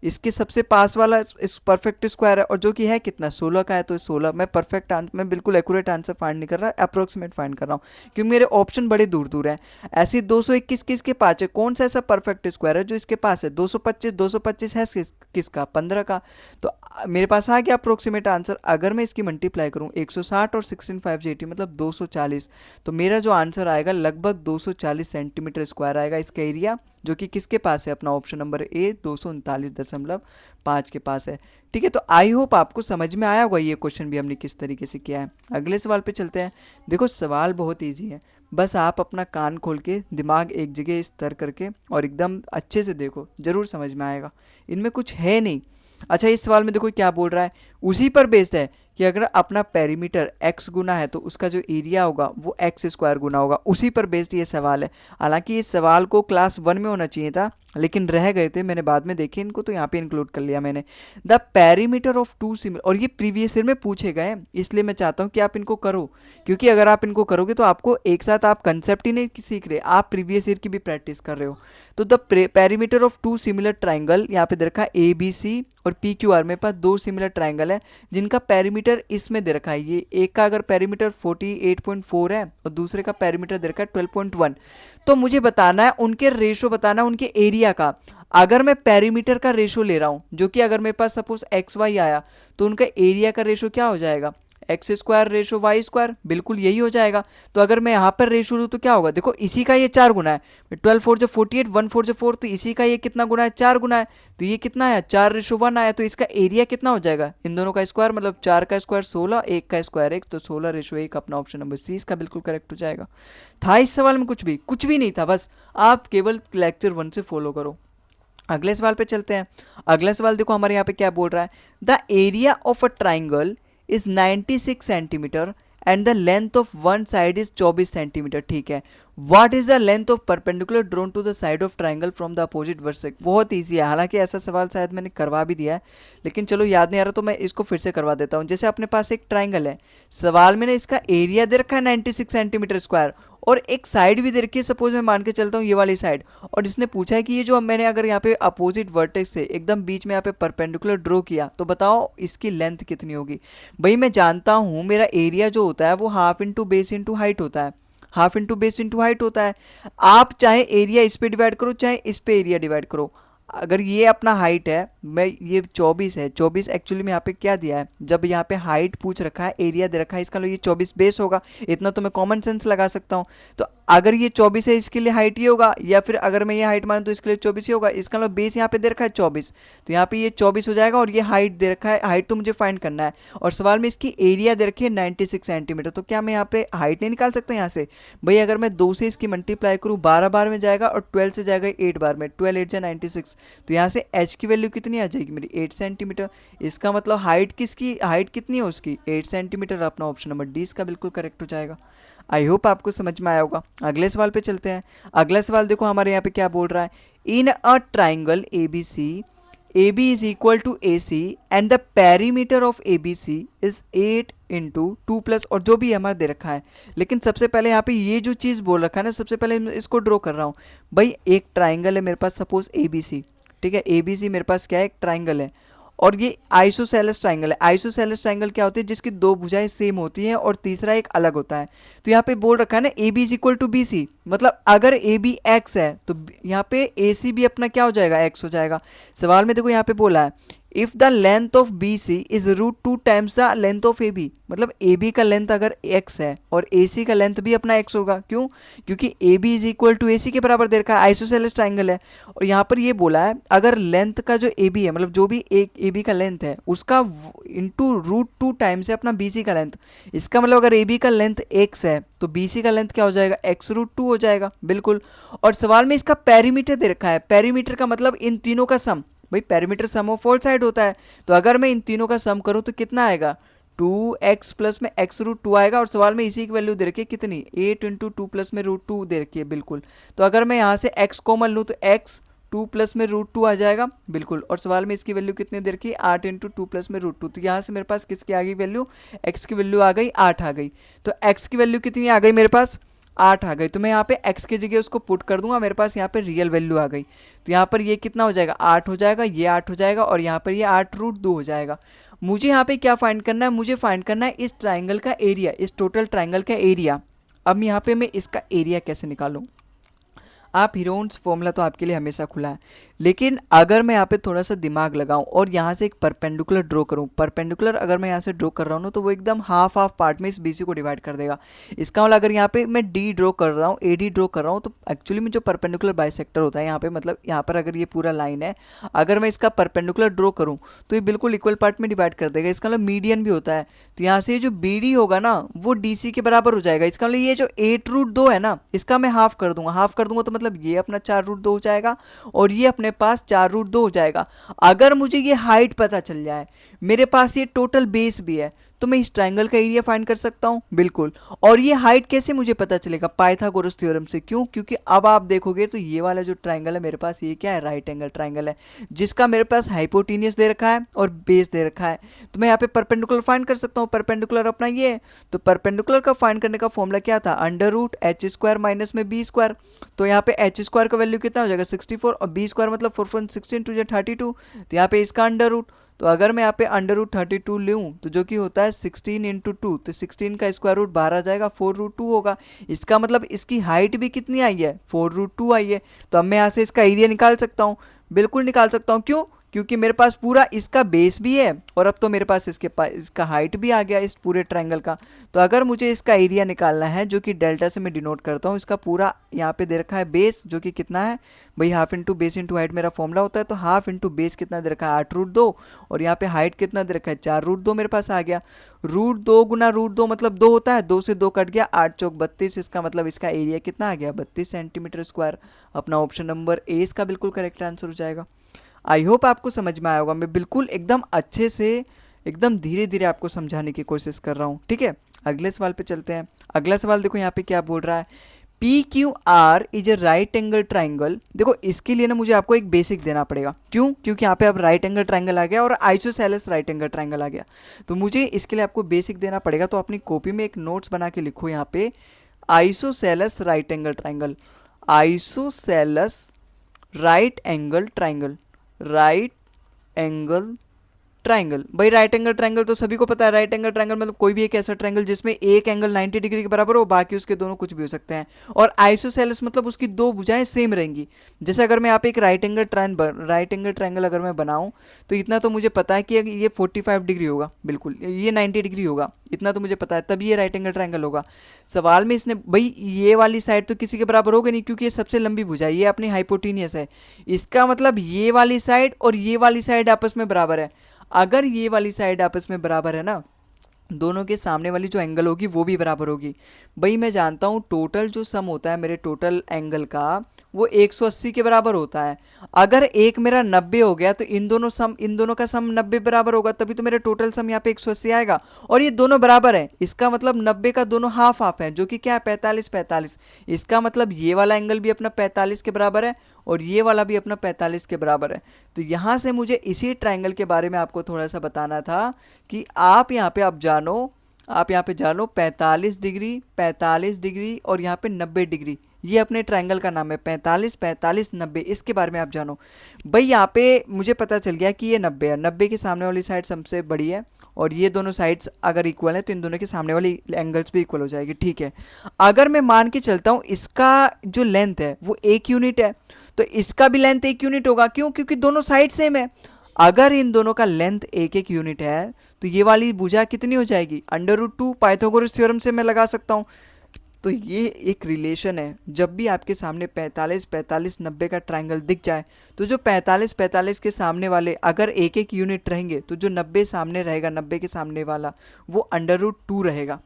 इसके सबसे पास वाला इस परफेक्ट स्क्वायर है, और जो कि है कितना 16 का है। तो 16 मैं परफेक्ट आंसर, मैं बिल्कुल एक्यूरेट आंसर फाइंड नहीं कर रहा, अप्रोक्सीमेट फाइंड कर रहा हूँ, क्योंकि मेरे ऑप्शन बड़े दूर दूर हैं। ऐसे 221 किसके पास है, कौन सा ऐसा परफेक्ट स्क्वायर है जो इसके पास है, 225 225 है किसका 15 का। तो मेरे पास आ गया अप्रोक्सीमेट आंसर। अगर मैं इसकी मल्टीप्लाई करूँ 160 और 16 5 80 मतलब 240, तो मेरा जो आंसर आएगा लगभग 240 सेंटीमीटर स्क्वायर आएगा इसका एरिया, जो कि किसके पास है, अपना ऑप्शन नंबर ए 239.5 के पास है। ठीक है, तो आई होप आपको समझ में आया होगा ये क्वेश्चन भी हमने किस तरीके से किया है। अगले सवाल पे चलते हैं। देखो सवाल बहुत ईजी है, बस आप अपना कान खोल के दिमाग एक जगह स्थिर करके और एकदम अच्छे से देखो, जरूर समझ में आएगा। इनमें कुछ है नहीं। अच्छा, इस सवाल में देखो क्या बोल रहा है, उसी पर बेस्ड है कि अगर अपना पेरीमीटर x गुना है तो उसका जो एरिया होगा वो x स्क्वायर गुना होगा। उसी पर बेस्ड ये सवाल है। हालांकि इस सवाल को क्लास 1 में होना चाहिए था, लेकिन रह गए थे, मैंने बाद में देखे इनको, तो यहाँ पे इंक्लूड कर लिया मैंने। The perimeter of two similar, और ये प्रीवियस ईयर में पूछे गए, इसलिए मैं चाहता हूँ कि आप इनको करो, क्योंकि अगर आप इनको करोगे तो आपको एक साथ आप कंसेप्ट ही नहीं सीख रहे, आप प्रीवियस ईयर की भी प्रैक्टिस कर रहे हो। तो the perimeter of two similar triangle, यहाँ पे दे रखा है ABC और PQR, मेरे पास दो सिमिलर ट्राइंगल है जिनका पेरीमीटर इसमें दे रखा है। ये एक का अगर पेरीमीटर 48.4 है और दूसरे का पेरीमीटर दे रखा है 12.1, तो मुझे बताना है उनके रेशो, बताना है उनके एरिया का। अगर मैं पेरीमीटर का रेशो ले रहा हूं, जो कि अगर मेरे पास सपोज XY आया, तो उनका एरिया का रेशो क्या हो जाएगा, x square ratio y square, बिल्कुल यही हो जाएगा। तो अगर मैं यहाँ पर रेशो लूँ तो क्या होगा, देखो इसी का ये 4 गुना है, 12 4 जो 48, 1 4 जो 4, तो इसी का ये कितना गुना है, 4 गुना है। तो ये कितना आया, 4:1 आया। तो इसका एरिया कितना हो जाएगा, इन दोनों का स्क्वायर मतलब 4 का स्क्वायर 16, 1 का स्क्वायर 1, तो 16:1 अपना ऑप्शन नंबर सी इसका बिल्कुल करेक्ट हो जाएगा। था इस सवाल में कुछ भी नहीं था, बस आप केवल लेक्चर 1 से फॉलो करो। अगले सवाल पे चलते हैं। अगला सवाल देखो हमारे यहाँ पे क्या बोल रहा है, the area of a triangle is 96 centimetre and the length of one side is 24 centimetre. ठीक है, what is the length of perpendicular drawn to the side of triangle from the opposite vertex. बहुत easy है, हालांकि ऐसा सवाल शायद मैंने करवा भी दिया है, लेकिन चलो याद नहीं आ रहा तो मैं इसको फिर से करवा देता हूँ। जैसे अपने पास एक ट्राइंगल है, सवाल में इसका एरिया दे रखा है 96 सेंटीमीटर स्क्वायर, और एक साइड भी दे रखी है, सपोज मैं मान के चलता हूँ ये वाली साइड, और इसने पूछा है कि ये जो मैंने अगर यहाँ पे अपोजिट वर्टेक्स से एकदम बीच में यहाँ पे परपेंडिकुलर ड्रॉ किया, तो बताओ इसकी लेंथ कितनी होगी। भाई मैं जानता हूँ मेरा एरिया जो होता है वो half into base into height होता है, half into base into height होता है। आप चाहे एरिया इस पे डिवाइड करो चाहे इस पे एरिया डिवाइड करो। अगर ये अपना हाइट है, मैं ये 24 है, 24 एक्चुअली में यहाँ पे क्या दिया है, जब यहाँ पे हाइट पूछ रखा है एरिया दे रखा है, इसका लो ये 24 बेस होगा, इतना तो मैं कॉमन सेंस लगा सकता हूँ। तो अगर ये 24 है इसके लिए हाइट ये होगा, या फिर अगर मैं ये हाइट मानूं तो इसके लिए 24 ही होगा। इसका मतलब बेस यहाँ पे दे रखा है 24, तो यहाँ पे ये 24 हो जाएगा, और ये हाइट दे रखा है, हाइट तो मुझे फाइंड करना है, और सवाल में इसकी एरिया दे रखी है 96 सेंटीमीटर। तो क्या मैं यहाँ पे हाइट नहीं निकाल सकता यहाँ से? भाई अगर मैं 2 से इसकी मल्टीप्लाई करूँ 12 बार में जाएगा, और 12 से जाएगा 8 बार में, 12 8 से 96, तो यहाँ से h की वैल्यू कितनी आ जाएगी मेरी? 8 सेंटीमीटर। इसका मतलब हाइट किसकी, हाइट कितनी है उसकी? 8 सेंटीमीटर। अपना ऑप्शन नंबर डी इसका बिल्कुल करेक्ट हो जाएगा। आई होप आपको समझ में आया होगा। अगले सवाल पे चलते हैं। अगला सवाल देखो हमारे यहाँ पे क्या बोल रहा है, in a triangle A B C, A B is equal to A C and the perimeter of A B C is 8 into 2 plus, और जो भी हमारा दे रखा है। लेकिन सबसे पहले यहाँ पे ये जो चीज़ बोल रखा है ना, सबसे पहले मैं इसको ड्रॉ कर रहा हूँ। भाई एक ट्राइंगल है मेरे पास, सपोज ए बी सी, ठीक है, ए बी सी मेरे पास क्या है, एक ट्राइंगल है, और ये आइसोसेलेस ट्राइंगल है। आइसोसेलेस ट्राइंगल क्या होती है? जिसकी दो भुजाएं सेम होती हैं और तीसरा एक अलग होता है। तो यहाँ पे बोल रखा है ना A B is equal to B C, मतलब अगर ए बी एक्स है तो यहाँ पे ए सी भी अपना क्या हो जाएगा, एक्स हो जाएगा। सवाल में देखो यहाँ पे बोला है if the length of B C is √2 times the length of A B, मतलब ए बी का लेंथ अगर x है और ए सी का लेंथ भी अपना x होगा। क्यों? क्योंकि A B is equal to A C के बराबर दे रखा है, आइसोसेलेस ट्राइंगल है। और यहाँ पर ये बोला है अगर लेंथ का जो ए बी है, मतलब जो भी एक ए बी का लेंथ है उसका इंटू √2 टाइम्स है अपना बी सी का लेंथ। इसका मतलब अगर ए बी का लेंथ x है तो बी सी का लेंथ क्या हो जाएगा, x√2 हो जाएगा, बिल्कुल। और सवाल में इसका पेरीमीटर दे रखा है, पेरीमीटर का मतलब इन तीनों का सम। भाई perimeter sum of all side होता है, तो अगर मैं इन तीनों का सम करूं तो कितना आएगा, 2x प्लस में x√2 आएगा। और सवाल में इसी की वैल्यू दे रखी है कितनी, 8 इंटू 2 प्लस में √2 दे रखी है, बिल्कुल। तो अगर मैं यहाँ से x कॉमन लूँ तो x 2 प्लस में √2 आ जाएगा, बिल्कुल। और सवाल में इसकी वैल्यू कितनी दे रखी है, 8 इंटू 2 प्लस में √2। तो यहाँ से मेरे पास किसकी आ गई वैल्यू, x की वैल्यू आ गई 8 आ गई। तो x की वैल्यू कितनी आ गई मेरे पास, 8 आ गई। तो मैं यहाँ पे x की जगह उसको पुट कर दूंगा, मेरे पास यहाँ पे रियल वैल्यू आ गई। तो यहाँ पर ये कितना हो जाएगा, 8 हो जाएगा, ये 8 हो जाएगा, और यहाँ पर ये 8√2 हो जाएगा। मुझे यहाँ पे क्या फाइंड करना है, मुझे फाइंड करना है इस ट्राइंगल का एरिया, इस टोटल ट्राइंगल का एरिया। अब यहाँ पे मैं इसका एरिया कैसे निकालूँ? आप हीरोन्स फॉर्मूला तो आपके लिए हमेशा खुला है, लेकिन अगर मैं यहाँ पे थोड़ा सा दिमाग लगाऊं और यहाँ से एक परपेंडिकुलर ड्रॉ करूं, परपेंडिकुलर अगर मैं यहाँ से ड्रॉ कर रहा हूँ ना तो वो एकदम हाफ हाफ पार्ट में इस बीसी को डिवाइड कर देगा। इसका मतलब अगर यहाँ पे मैं डी ड्रॉ कर रहा हूँ, ए डी ड्रॉ कर रहा हूँ, तो एक्चुअली में जो परपेंडिकुलर बाइसेक्टर होता है यहाँ पे, मतलब यहाँ पर अगर ये पूरा लाइन है, अगर मैं इसका परपेंडिकुलर ड्रॉ करूँ तो ये बिल्कुल इक्वल पार्ट में डिवाइड कर देगा। इसका मतलब मीडियन भी होता है, तो यहाँ से जो बी डी होगा ना वो डी सी के बराबर हो जाएगा। इसका मतलब ये जो 8√2 है ना, इसका मैं हाफ कर दूंगा, हाफ कर दूंगा तो मतलब ये अपना 4√2 हो जाएगा, और ये अपने पास 4√2 हो जाएगा। अगर मुझे ये हाइट पता चल जाए, मेरे पास ये टोटल बेस भी है, तो मैं इस ट्राइंगल का एरिया फाइंड कर सकता हूं, बिल्कुल। और ये हाइट कैसे मुझे पता चलेगा, पाइथागोरस थ्योरम से। क्यों? क्योंकि अब आप देखोगे तो ये वाला जो ट्राइंगल है मेरे पास, ये क्या है, राइट एंगल ट्राइंगल है, जिसका मेरे पास हाइपोटेनियस दे रखा है और बेस दे रखा है। तो मैं यहाँ पे परपेंडिकुलर फाइंड कर सकता हूँ, परपेंडिकुलर अपना ये है। तो परपेंडिकुलर का फाइंड करने का फॉर्मूला क्या था, √h² माइनस में b²। तो यहाँ पे h² का वैल्यू कितना हो जाएगा, 64, और b² मतलब 4 16 टू 32। तो यहाँ पे इसका अंडर रूट, तो अगर मैं यहाँ पे √32 लूँ तो जो कि होता है 16 इंटू 2, तो 16 का स्क्वायर रूट बाहर आ जाएगा, 4√2 होगा। इसका मतलब इसकी हाइट भी कितनी आई है, 4√2 आई है। तो अब मैं यहाँ से इसका एरिया निकाल सकता हूँ, बिल्कुल निकाल सकता हूँ। क्यों? क्योंकि मेरे पास पूरा इसका बेस भी है, और अब तो मेरे पास इसका हाइट भी आ गया इस पूरे ट्रायंगल का। तो अगर मुझे इसका एरिया निकालना है, जो कि डेल्टा से मैं डिनोट करता हूँ, इसका पूरा यहाँ पे दे रखा है बेस, जो कि कितना है भाई, half into base into height मेरा फॉर्मूला होता है। तो हाफ इंटू बेस कितना दे रखा है, 8√2, और यहाँ पे हाइट कितना दे रखा है, 4√2 मेरे पास आ गया। √2 गुना √2 मतलब 2 होता है, 2 से 2 कट गया, 8 चौक 32। इसका मतलब इसका एरिया कितना आ गया, 32 सेंटीमीटर स्क्वायर। अपना ऑप्शन नंबर ए इसका बिल्कुल करेक्ट आंसर हो जाएगा। आई होप आपको समझ में आया होगा। मैं बिल्कुल एकदम अच्छे से, एकदम धीरे धीरे आपको समझाने की कोशिश कर रहा हूँ, ठीक है। अगले सवाल पे चलते हैं। अगला सवाल देखो यहाँ पे क्या बोल रहा है, PQR is a right angle triangle. देखो इसके लिए ना मुझे आपको एक बेसिक देना पड़ेगा। क्यों? क्योंकि यहाँ पे अब राइट एंगल ट्राइंगल आ गया और आइसोसेलेस राइट एंगल ट्राइंगल आ गया, तो मुझे इसके लिए आपको बेसिक देना पड़ेगा। तो अपनी कॉपी में एक नोट्स बना के लिखो यहाँ पे, isosceles right angle triangle, isosceles right angle triangle, right angle triangle. भाई राइट एंगल ट्राइंगल तो सभी को पता है, राइट एंगल ट्राइंगल मतलब कोई भी एक ऐसा ट्राइंगल जिसमें एक एंगल 90 डिग्री के बराबर हो, बाकी उसके दोनों कुछ भी हो सकते हैं। और आइसोसेलेस मतलब उसकी दो भुजाएं सेम रहेंगी। जैसे अगर मैं यहाँ पे एक राइट एंगल ट्राइंगल अगर मैं बनाऊं, तो इतना तो मुझे पता है कि ये 45 डिग्री होगा, बिल्कुल ये 90 डिग्री होगा, इतना तो मुझे पता है, तभी ये राइट एंगल ट्राइंगल होगा। सवाल में इसने भाई ये वाली साइड तो किसी के बराबर होगा नहीं, क्योंकि ये सबसे लंबी भुजा है, ये अपनी हाइपोटेनियस है। इसका मतलब ये वाली साइड और ये वाली साइड आपस में बराबर है। अगर ये वाली साइड आपस में बराबर है ना, दोनों के सामने वाली जो एंगल होगी वो भी बराबर होगी। भाई मैं जानता हूँ टोटल जो सम होता है मेरे टोटल एंगल का, वो 180 के बराबर होता है। अगर एक मेरा 90 हो गया तो इन दोनों का सम 90 बराबर होगा, तभी तो मेरा टोटल सम यहाँ पे 180 आएगा। और ये दोनों बराबर है, इसका मतलब 90 का दोनों हाफ हाफ है, जो कि क्या है 45 45। इसका मतलब ये वाला एंगल भी अपना 45 के बराबर है और ये वाला भी अपना 45 के बराबर है। तो यहाँ से मुझे इसी ट्राइंगल के बारे में आपको थोड़ा सा बताना था कि आप यहाँ पे जानो 45 डिग्री और यहाँ पे 90 डिग्री, ये अपने ट्रायंगल का नाम है 45 45 90, इसके बारे में आप जानो। भाई यहाँ पे मुझे पता चल गया कि ये 90 है, 90 के सामने वाली साइड सबसे बड़ी है और ये दोनों साइड्स अगर इक्वल है तो इन दोनों के सामने वाली एंगल्स भी इक्वल हो जाएगी, ठीक है। अगर मैं मान के चलता हूँ इसका जो लेंथ है वो 1 यूनिट है, तो इसका भी लेंथ 1 यूनिट होगा, क्यों? क्योंकि दोनों साइड सेम है। अगर इन दोनों का लेंथ 1 1 यूनिट है तो ये वाली भुजा कितनी हो जाएगी? √2। पाइथागोरस थ्योरम से मैं लगा सकता हूँ। तो ये एक रिलेशन है, जब भी आपके सामने 45 45 90 का ट्रायंगल दिख जाए तो जो 45 45 के सामने वाले अगर 1 1 यूनिट रहेंगे तो जो 90 सामने रहेगा, 90 के सामने वाला वो √2 रहेगा।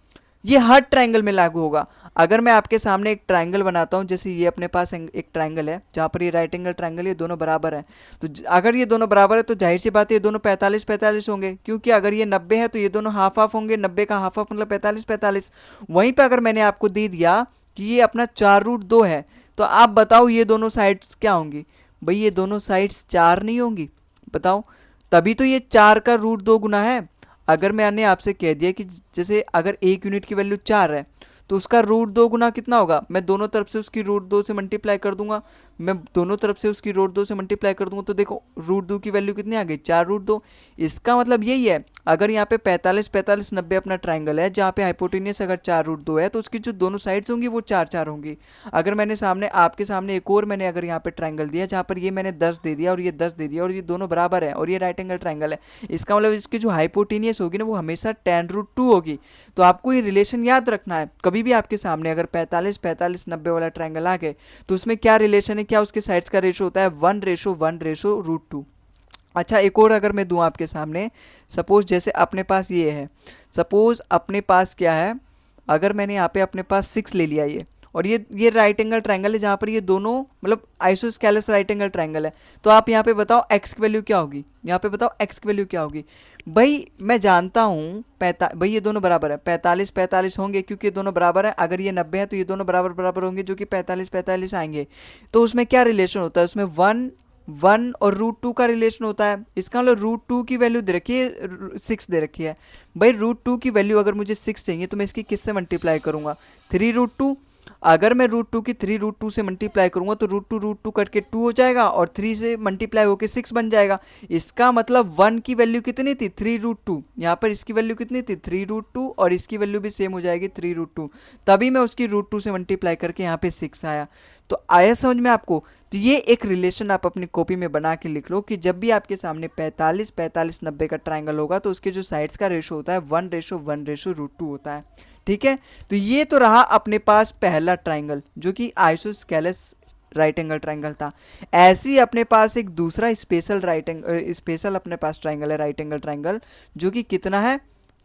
ये हर ट्रायंगल में लागू होगा। अगर मैं आपके सामने एक ट्रायंगल बनाता हूँ, जैसे ये अपने पास एक ट्रायंगल है जहाँ पर ये राइट एंगल ट्रायंगल, ये दोनों बराबर है, तो अगर ये दोनों बराबर है तो जाहिर सी बात है ये दोनों 45 45 होंगे, क्योंकि अगर ये 90 है तो ये दोनों हाफ हाफ होंगे, 90 का हाफ हाफ मतलब 45 45। वहीं पर अगर मैंने आपको दे दिया कि ये अपना 4√2 है, तो आप बताओ ये दोनों साइड्स क्या होंगी? भाई ये दोनों साइड्स 4 नहीं होंगी, बताओ, तभी तो ये 4 का √2 गुना है। अगर मैंने आपसे कह दिया कि जैसे अगर 1 यूनिट की वैल्यू 4 है तो उसका √2 गुना कितना होगा? मैं दोनों तरफ से उसकी √2 से मल्टीप्लाई कर दूंगा, मैं दोनों तरफ से उसकी √2 से मल्टीप्लाई कर दूंगा, तो देखो √2 की वैल्यू कितनी आ गई? 4√2। इसका मतलब यही है, अगर यहाँ पे 45 45 90 अपना ट्राइंगल है जहाँ पे हाइपोटेनियस अगर 4√2 है तो उसकी जो दोनों साइड्स होंगी वो 4 4 होंगी। अगर मैंने आपके सामने एक और मैंने अगर यहाँ पे ट्राइंगल दिया जहाँ पर ये मैंने 10 दे दिया और ये 10 दे दिया और ये दोनों बराबर है और ये राइट एंगल ट्राइंगल है, इसका मतलब इसकी जो हाइपोटेनियस होगी ना वो हमेशा tan√2 होगी। तो आपको ये रिलेशन याद रखना है, कभी भी आपके सामने अगर 45 45 90 वाला ट्राइंगल आ गए तो उसमें क्या रिलेशन है, क्या उसके साइड्स का रेशो होता है? 1:1:√2। अच्छा एक और अगर मैं दूं आपके सामने, सपोज जैसे अपने पास ये है, सपोज अपने पास क्या है, अगर मैंने यहाँ पे अपने पास 6 ले लिया ये, और ये राइट एंगल ट्रायंगल है जहाँ पर ये दोनों मतलब आइसोस्केलस राइट एंगल ट्रायंगल है, तो आप यहाँ पे बताओ x की वैल्यू क्या होगी? यहाँ पे बताओ x की वैल्यू क्या होगी? भाई मैं जानता हूँ भाई ये दोनों बराबर है, 45 45 होंगे क्योंकि ये दोनों बराबर है। अगर ये 90 है तो ये दोनों बराबर बराबर होंगे जो कि 45 45 आएंगे। तो उसमें क्या रिलेशन होता है? उसमें 1 और √2 का रिलेशन होता है। इसका मतलब √2 की वैल्यू दे रखी है, 6 दे रखी है। भाई √2 की वैल्यू अगर मुझे 6 चाहिए तो मैं इसकी किससे मल्टीप्लाई करूंगा? 3√2। अगर मैं √2 की 3√2 से मल्टीप्लाई करूंगा तो √2 करके 2 हो जाएगा और 3 से मल्टीप्लाई होकर 6 बन जाएगा। इसका मतलब 1 की वैल्यू कितनी थी? 3√2। यहाँ पर इसकी वैल्यू कितनी थी? 3√2 और इसकी वैल्यू भी सेम हो जाएगी 3√2, तभी मैं उसकी √2 से मल्टीप्लाई करके यहाँ पे 6 आया। तो आया समझ में आपको? तो ये एक रिलेशन आप अपनी कॉपी में बना के लिख लो कि जब भी आपके सामने 45 45 90 का ट्राइंगल होगा तो उसके जो साइड्स का रेशो होता है 1:1:√2 होता है, ठीक है। तो ये तो रहा अपने पास पहला ट्राइंगल जो कि आइसोस्केलस राइट एंगल ट्राइंगल था। ऐसे ही अपने पास एक दूसरा स्पेशल अपने पास ट्राइंगल है राइट एंगल ट्राइंगल, जो कि कितना है?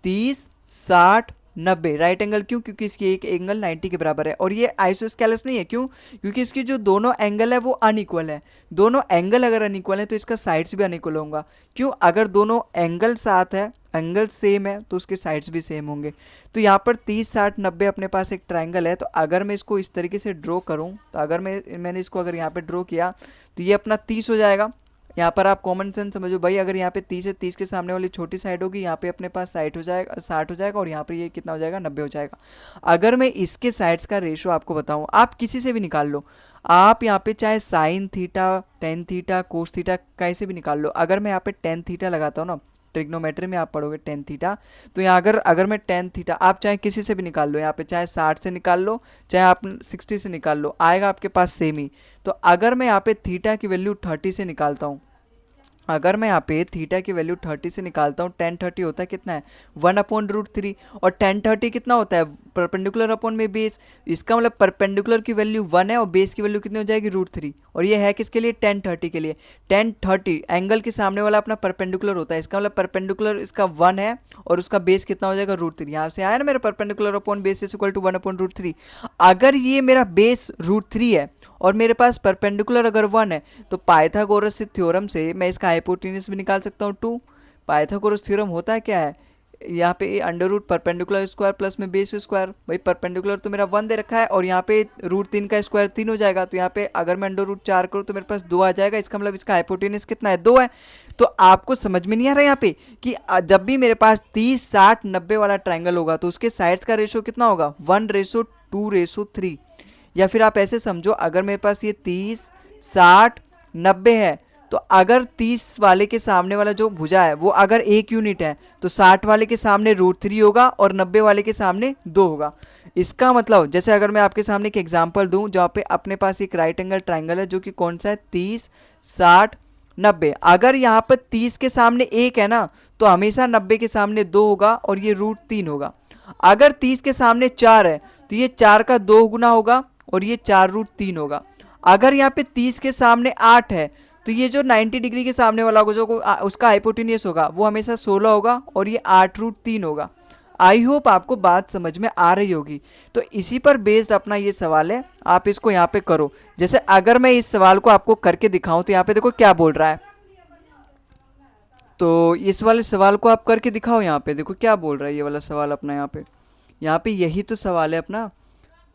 30 60 90 राइट एंगल। क्यों? क्योंकि इसकी एक एंगल 90 के बराबर है और ये आइसोस्केलस नहीं है। क्यों? क्योंकि इसकी जो दोनों एंगल है वो अनइक्वल है। दोनों एंगल अगर अनइक्वल है तो इसका साइड्स भी अनइक्वल होगा। क्यों? अगर दोनों एंगल साथ है, एंगल सेम है, तो उसके साइड्स भी सेम होंगे। तो यहाँ पर 30 60 90 अपने पास एक ट्राइंगल है। तो अगर मैं इसको इस तरीके से ड्रॉ करूँ, तो अगर मैंने इसको अगर यहाँ पे ड्रॉ किया तो ये अपना 30 हो जाएगा। यहाँ पर आप कॉमन सेंस समझो भाई, अगर यहाँ पे 30 है, 30 के सामने वाली छोटी साइड होगी, यहाँ पे अपने पास 60 हो जाएगा, 60 हो जाएगा और यहाँ पर ये कितना हो जाएगा? 90 हो जाएगा। अगर मैं इसके साइड्स का रेशो आपको बताऊँ, आप किसी से भी निकाल लो, आप यहाँ पे चाहे sine theta tan theta cos theta कैसे भी निकाल लो। अगर मैं यहाँ पे टेन थीटा लगाता हूँ ना, ट्रिग्नोमेट्री में आप पढ़ोगे टेन थीटा। तो यहाँ अगर मैं टेन थीटा, आप चाहे किसी से भी निकाल लो, यहाँ पे चाहे 60 से निकाल लो, चाहे आप 60 से निकाल लो, आएगा आपके पास सेम ही। तो अगर मैं यहाँ पे थीटा की वैल्यू 30 से निकालता हूँ, अगर मैं यहाँ पे थीटा की वैल्यू 30 से निकालता हूँ, टेन 30 होता है कितना है 1/√3, और टेन 30 कितना होता है परपेंडिकुलर अपॉन में बेस। इसका मतलब परपेंडिकुलर की वैल्यू 1 है और बेस की वैल्यू कितनी हो जाएगी √3। और ये है किसके लिए, टेन 30 के लिए। टेन 30 एंगल के सामने वाला अपना परपेंडिकुलर होता है, इसका मतलब परपेंडिकुलर इसका 1 है और उसका बेस कितना हो जाएगा √3। यहाँ से आया ना मेरा perpendicular upon base is equal to 1/√3। अगर ये मेरा बेस √3 है और मेरे पास परपेंडिकुलर अगर 1 है, तो पाइथागोरस थ्योरम से मैं इसका हाइपोटेन्यूज भी निकाल सकता हूँ 2। पाइथागोरस थ्योरम होता है क्या है, यहाँ पे under root perpendicular square plus में बेस स्क्वायर। भाई परपेंडिकुलर तो मेरा 1 दे रखा है और यहाँ पे √3 का स्क्वायर 3 हो जाएगा, तो यहाँ पे अगर मैं अंडर रूट 4 करूँ तो मेरे पास 2 आ जाएगा। इसका मतलब इसका हाइपोटेन्यूज कितना है, 2 है। तो आपको समझ में नहीं आ रहा यहाँ पे कि जब भी मेरे पास 30 60 90 वाला ट्राइंगल होगा तो उसके साइड्स का रेशो कितना होगा 1:2:3। या फिर आप ऐसे समझो, अगर मेरे पास ये 30 60 90 है, तो अगर 30 वाले के सामने वाला जो भुजा है वो अगर 1 यूनिट है, तो 60 वाले के सामने √3 होगा और 90 वाले के सामने 2 होगा। इसका मतलब जैसे अगर मैं आपके सामने एक एग्जांपल दूं, जहाँ पे अपने पास एक राइट एंगल ट्राइंगल है जो कि कौन सा है 30 60 90। अगर यहाँ पर 30 के सामने 1 है ना, तो हमेशा 90 के सामने 2 होगा और ये √3 होगा। अगर 30 के सामने 4 है, तो ये 4 का 2 गुना होगा और ये 4√3 होगा। अगर यहाँ पे 30 के सामने 8 है, तो ये जो 90 डिग्री के सामने वाला होगा जो उसका हाइपोटेन्यूज होगा वो हमेशा 16 होगा और ये 8√3 होगा। आई होप आपको बात समझ में आ रही होगी। तो इसी पर बेस्ड अपना ये सवाल है, आप इसको यहाँ पे करो। जैसे अगर मैं इस सवाल को आपको करके दिखाऊं, तो यहाँ पे देखो क्या बोल रहा है, तो इस वाले सवाल को आप करके दिखाओ। यहाँ पे देखो क्या बोल रहा है ये वाला सवाल अपना, यहाँ पे यही तो सवाल है अपना।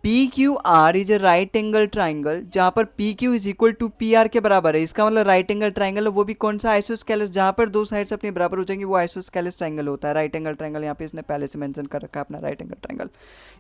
PQR is a right angle triangle जहाँ पर PQ is equal to PR के बराबर है। इसका मतलब राइट एंगल ट्राइंगल है, वो भी कौन सा आइसोस्केलस, जहाँ पर दो साइड्स अपने बराबर हो जाएंगी वो आइसोस्केलस ट्राइंगल होता है। राइट एंगल ट्राइंगल यहाँ पे इसने पहले से मेंशन कर रखा है अपना राइट एंगल ट्राइंगल।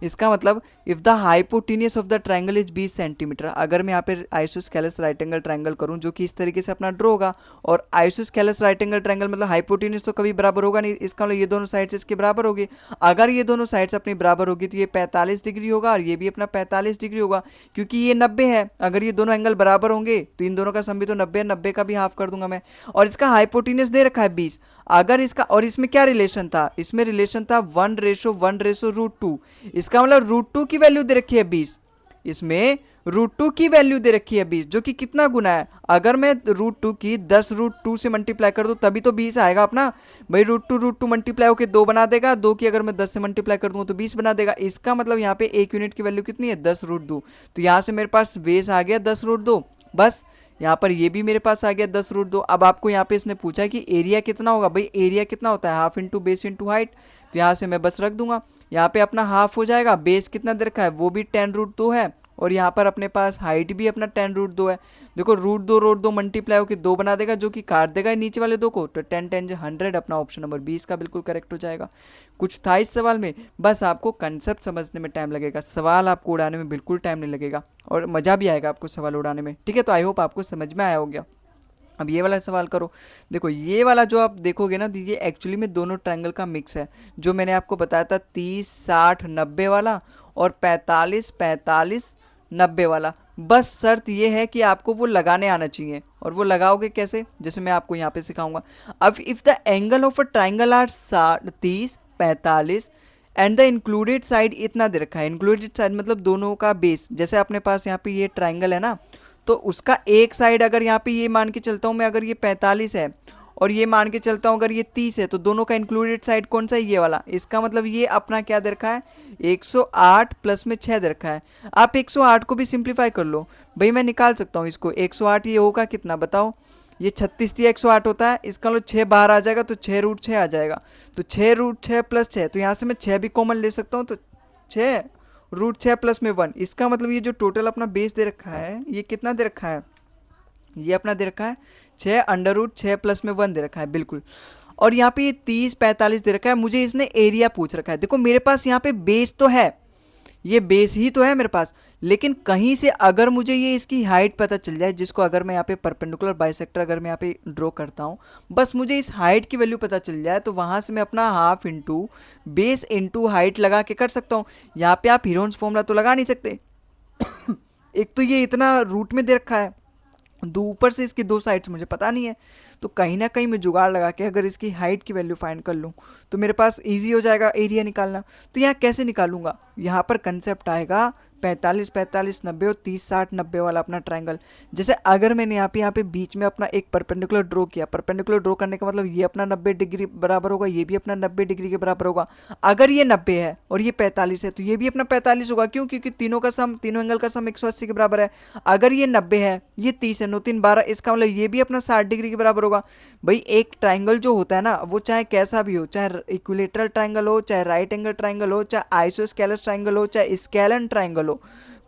इसका मतलब if the hypotenuse of the triangle is 20 centimetre, अगर मैं यहाँ पे आइसोस्केलस राइट एंगल ट्राइंगल करूँ जो कि इस तरीके से अपना ड्रॉ होगा, और आइसोस्केलस राइट एंगल ट्राइंगल मतलब हाइपोटेन्यूज तो कभी बराबर होगा नहीं, इसका मतलब ये दोनों साइड्स इसके बराबर होगी। अगर ये दोनों साइड्स अपनी बराबर होगी तो ये 45 डिग्री होगा और ये भी अपना 45 डिग्री होगा, क्योंकि ये 90 है। अगर ये दोनों एंगल बराबर होंगे तो इन दोनों का सम भी तो 90 है, 90 का भी हाफ कर दूंगा मैं। और इसका हाइपोटेन्यूज दे रखा है 20। अगर इसका, और इसमें क्या रिलेशन था, इसमें रिलेशन था 1:1:√2। इसका मतलब √2 की वैल्यू दे रखी है 20, इसमें √2 की वैल्यू दे रखी है 20, जो कि कितना गुना है, अगर मैं √2 की 10√2 से मल्टीप्लाई कर दूं तभी तो 20 आएगा अपना। भाई √2 मल्टीप्लाई होकर 2 बना देगा, 2 की अगर मैं 10 से मल्टीप्लाई कर दूंगा तो 20 बना देगा। इसका मतलब यहाँ पे 1 यूनिट की वैल्यू कितनी है 10√2। तो यहाँ से मेरे पास बेस आ गया 10√2, बस यहाँ पर ये भी मेरे पास आ गया 10√2। अब आपको यहाँ पे इसने पूछा कि एरिया कितना होगा, भाई एरिया कितना होता है half into base into height, तो यहाँ से मैं बस रख दूंगा, यहाँ पे अपना हाफ हो जाएगा। बेस कितना दे रखा है वो भी 10√2 है और यहाँ पर अपने पास हाइट भी अपना 10√2 है। देखो √2 मल्टीप्लाई होकर 2 बना देगा, जो कि काट देगा नीचे वाले 2 को, तो 10 10 100 अपना ऑप्शन नंबर 20 का बिल्कुल करेक्ट हो जाएगा। कुछ था इस सवाल में, बस आपको कंसेप्ट समझने में टाइम लगेगा, सवाल आपको उड़ाने में बिल्कुल टाइम नहीं लगेगा और मज़ा भी आएगा आपको सवाल उड़ाने में। ठीक है, तो आई होप आपको समझ में आया हो गया। अब ये वाला सवाल करो। देखो ये वाला जो आप देखोगे ना, तो ये एक्चुअली में दोनों ट्रायंगल का मिक्स है, जो मैंने आपको बताया था 30 60 90 वाला और 45 45 90 वाला। बस शर्त ये है कि आपको वो लगाने आना चाहिए, और वो लगाओगे कैसे, जैसे मैं आपको यहाँ पे सिखाऊंगा। अब if the angle of a triangle are 30 45 and the included side इतना दे रखा है, इंक्लूडेड साइड मतलब दोनों का बेस, जैसे अपने पास यहाँ पे ये ट्राइंगल है ना, तो उसका एक साइड अगर यहाँ पे ये मान के चलता हूँ मैं, अगर ये 45 है और ये मान के चलता हूँ अगर ये 30 है, तो दोनों का इंक्लूडेड साइड कौन सा है, ये वाला। इसका मतलब ये अपना क्या दे रखा है 108 प्लस में 6 दे रखा है। आप 108 को भी सिंप्लीफाई कर लो, भाई मैं निकाल सकता हूँ इसको। 108 ये होगा कितना बताओ, ये 36 दिया 108 होता है, इसका मतलब 6 बाहर आ जाएगा तो 6√6 आ जाएगा, तो 6√6 प्लस 6, तो यहाँ से मैं 6 भी कॉमन ले सकता हूँ, तो 6√6 प्लस में 1। इसका मतलब ये जो टोटल अपना बेस दे रखा है ये कितना दे रखा है, ये अपना दे रखा है 6√6 प्लस में 1 दे रखा है बिल्कुल। और यहाँ पे ये 30 45 दे रखा है, मुझे इसने एरिया पूछ रखा है। देखो मेरे पास यहाँ पे बेस तो है, ये बेस ही तो है मेरे पास, लेकिन कहीं से अगर मुझे ये इसकी हाइट पता चल जाए, जिसको अगर मैं यहाँ पे परपेंडिकुलर बाइसेक्टर अगर मैं यहाँ पे ड्रॉ करता हूँ, बस मुझे इस हाइट की वैल्यू पता चल जाए, तो वहाँ से मैं अपना half into base into height लगा के कर सकता हूँ। यहाँ पे आप हीरोन्स फॉर्मूला तो लगा नहीं सकते एक तो ये इतना रूट में दे रखा है, दो ऊपर से इसकी दो साइड्स मुझे पता नहीं है, तो कहीं ना कहीं मैं जुगाड़ लगा के अगर इसकी हाइट की वैल्यू फाइंड कर लूँ तो मेरे पास इजी हो जाएगा एरिया निकालना। तो यहाँ कैसे निकालूंगा, यहाँ पर कंसेप्ट आएगा 45 45 90 और 30 60 90 वाला अपना ट्रायंगल। जैसे अगर मैंने यहाँ पे बीच में अपना एक परपेंडिकुलर ड्रॉ किया, परपेंडिकुलर ड्रॉ करने का मतलब ये अपना 90 डिग्री बराबर होगा, ये भी अपना 90 डिग्री के बराबर होगा। अगर ये 90 है और ये 45 है तो ये भी अपना 45 होगा, क्यों? क्योंकि तीनों का सम, तीनों एंगल का सम 180 के बराबर है। अगर ये 90 है, ये 30 है, 9 3 12, इसका मतलब ये भी अपना 60 डिग्री के बराबर होगा। भाई एक ट्राइंगल जो होता है ना, वो चाहे कैसा भी हो, चाहे इक्विलेटरल ट्राइंगल हो, चाहे राइट एंगल ट्राइंगल हो, चाहे आइसोस्केलस ट्राइंगल हो, चाहे स्केलन ट्राइंगल हो,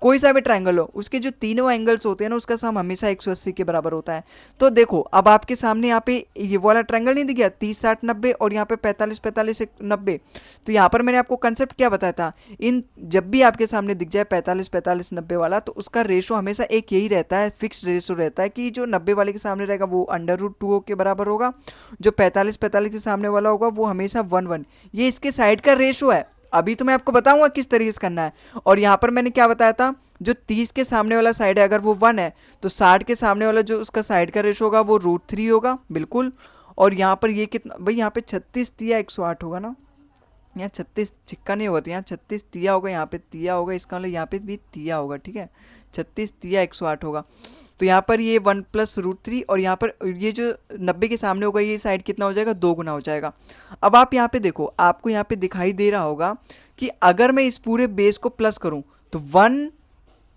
कोई सा भी ट्राइंगल हो, उसके जो तीनों एंगल्स होते हैं ना, उसका सम हमेशा 180 के बराबर होता है। तो देखो अब आपके सामने यहाँ पे ये वाला ट्राइंगल नहीं दिख गया, 30 60 90 और यहाँ पे 45 45 90। तो यहाँ पर मैंने आपको कंसेप्ट क्या बताया था, इन जब भी आपके सामने दिख जाए 45 45 90 वाला, तो उसका रेशो हमेशा एक यही रहता है, फिक्स रेशो रहता है कि जो 90 वाले के सामने रहेगा वो √2 के बराबर होगा, जो 45 45 के सामने वाला होगा वो हमेशा 1 1। ये इसके साइड का रेशो है। अभी तो मैं आपको बताऊंगा किस तरीके से करना है। और यहाँ पर मैंने क्या बताया था, जो 30 के सामने वाला साइड है अगर वो 1 है, तो 60 के सामने वाला जो उसका साइड का रेशो होगा वो √3 होगा, बिल्कुल। और यहाँ पर ये कितना, भाई यहाँ पे 36 तिया 108 होगा ना, यहाँ 36 छिक्का नहीं होगा, तो यहाँ 36 तिया होगा, यहाँ पे तिया होगा, इसका मतलब यहाँ पे भी तिया होगा, ठीक है। 36 तिया 108 होगा। तो यहाँ पर ये 1 + √3 और यहाँ पर ये जो 90 के सामने होगा ये साइड कितना हो जाएगा, 2 गुना हो जाएगा। अब आप यहाँ पे देखो, आपको यहाँ पे दिखाई दे रहा होगा कि अगर मैं इस पूरे बेस को प्लस करूँ तो 1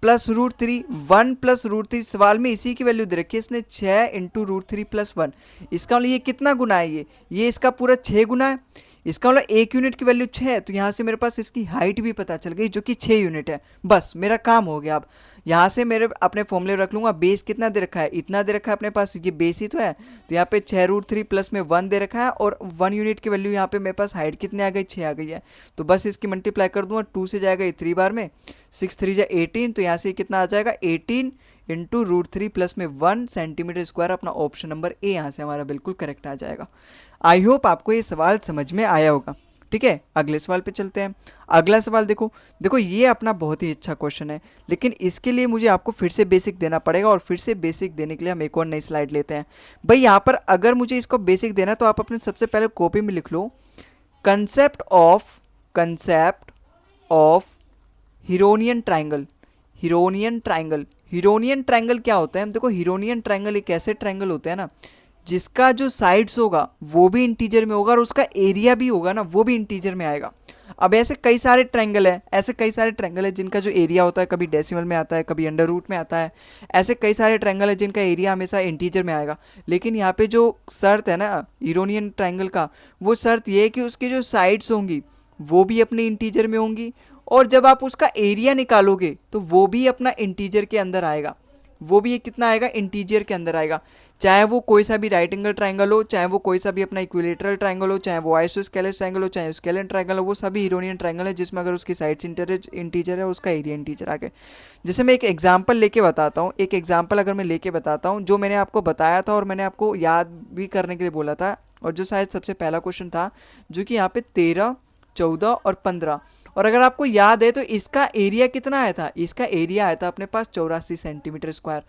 + √3, 1 + √3, सवाल में इसी की वैल्यू दे रखी है इसने, 6 × √3 + 1। इसका मतलब ये कितना गुना है, ये इसका पूरा 6 गुना है। इसका मतलब एक यूनिट की वैल्यू 6 है, तो यहाँ से मेरे पास इसकी हाइट भी पता चल गई जो कि 6 यूनिट है। बस मेरा काम हो गया। अब यहाँ से मेरे अपने फॉर्मूले रख लूँगा, बेस कितना दे रखा है, इतना दे रखा है अपने पास, ये बेस ही तो है। तो यहाँ पे 6 √3 प्लस में 1 दे रखा है और 1 यूनिट की वैल्यू यहाँ पे मेरे पास हाइट कितने आ गई, 6 आ गई है। तो बस इसकी मल्टीप्लाई कर दूंगा, 2 से जाएगा ये 3 बार में, 6 3 जा 18, तो यहाँ से कितना आ जाएगा 18 × √3 प्लस में 1 सेंटीमीटर स्क्वायर। अपना ऑप्शन नंबर ए यहाँ से हमारा बिल्कुल करेक्ट आ जाएगा। आई होप आपको ये सवाल समझ में आया होगा। ठीक है, अगले सवाल पे चलते हैं। अगला सवाल देखो, देखो ये अपना बहुत ही अच्छा क्वेश्चन है, लेकिन इसके लिए मुझे आपको फिर से बेसिक देना पड़ेगा, और फिर से बेसिक देने के लिए हम एक और नई स्लाइड लेते हैं। भाई यहाँ पर अगर मुझे इसको बेसिक देना तो आप अपने सबसे पहले कॉपी में लिख लो, कंसेप्ट ऑफ हीरोनियन ट्राइंगल। हीरोनियन ट्राइंगल क्या होता है, देखो हीरोनियन ट्राइंगल एक ऐसे ट्राइंगल होते हैं ना जिसका जो साइड्स होगा वो भी इंटीजर में होगा और उसका एरिया भी होगा ना वो भी इंटीजर में आएगा। अब ऐसे कई सारे ट्रायंगल है जिनका जो एरिया होता है कभी डेसिमल में आता है, कभी अंडर रूट में आता है। ऐसे कई सारे ट्रायंगल है जिनका एरिया हमेशा इंटीजर में आएगा। लेकिन यहाँ पे जो शर्त है ना हीरोनियन ट्रायंगल का, वो शर्त ये है कि उसकी जो साइड्स होंगी वो भी अपने इंटीजर में होंगी, और जब आप उसका एरिया निकालोगे तो वो भी अपना इंटीजर के अंदर आएगा। वो भी ये कितना आएगा, इंटीजर के अंदर आएगा। चाहे वो कोई सा भी राइट एंगल ट्रायंगल हो, चाहे वो कोई सा भी अपना इक्विलेटरल ट्रायंगल हो, चाहे वो आइसोस्केलस ट्रायंगल हो, चाहे स्केलन ट्रायंगल हो, वो सभी हीरोनियन ट्रायंगल है जिसमें अगर उसकी साइड्स इंटीजर है उसका एरिया इंटीजर आ गया। जैसे मैं एक एग्जाम्पल लेके बताता हूँ, अगर मैं लेके बताता हूँ जो मैंने आपको बताया था और मैंने आपको याद भी करने के लिए बोला था, और जो शायद सबसे पहला क्वेश्चन था जो कि यहाँ पे 13 14 और 15। और अगर आपको याद है तो इसका एरिया कितना आया था, इसका एरिया आया था अपने पास 84 सेंटीमीटर स्क्वायर।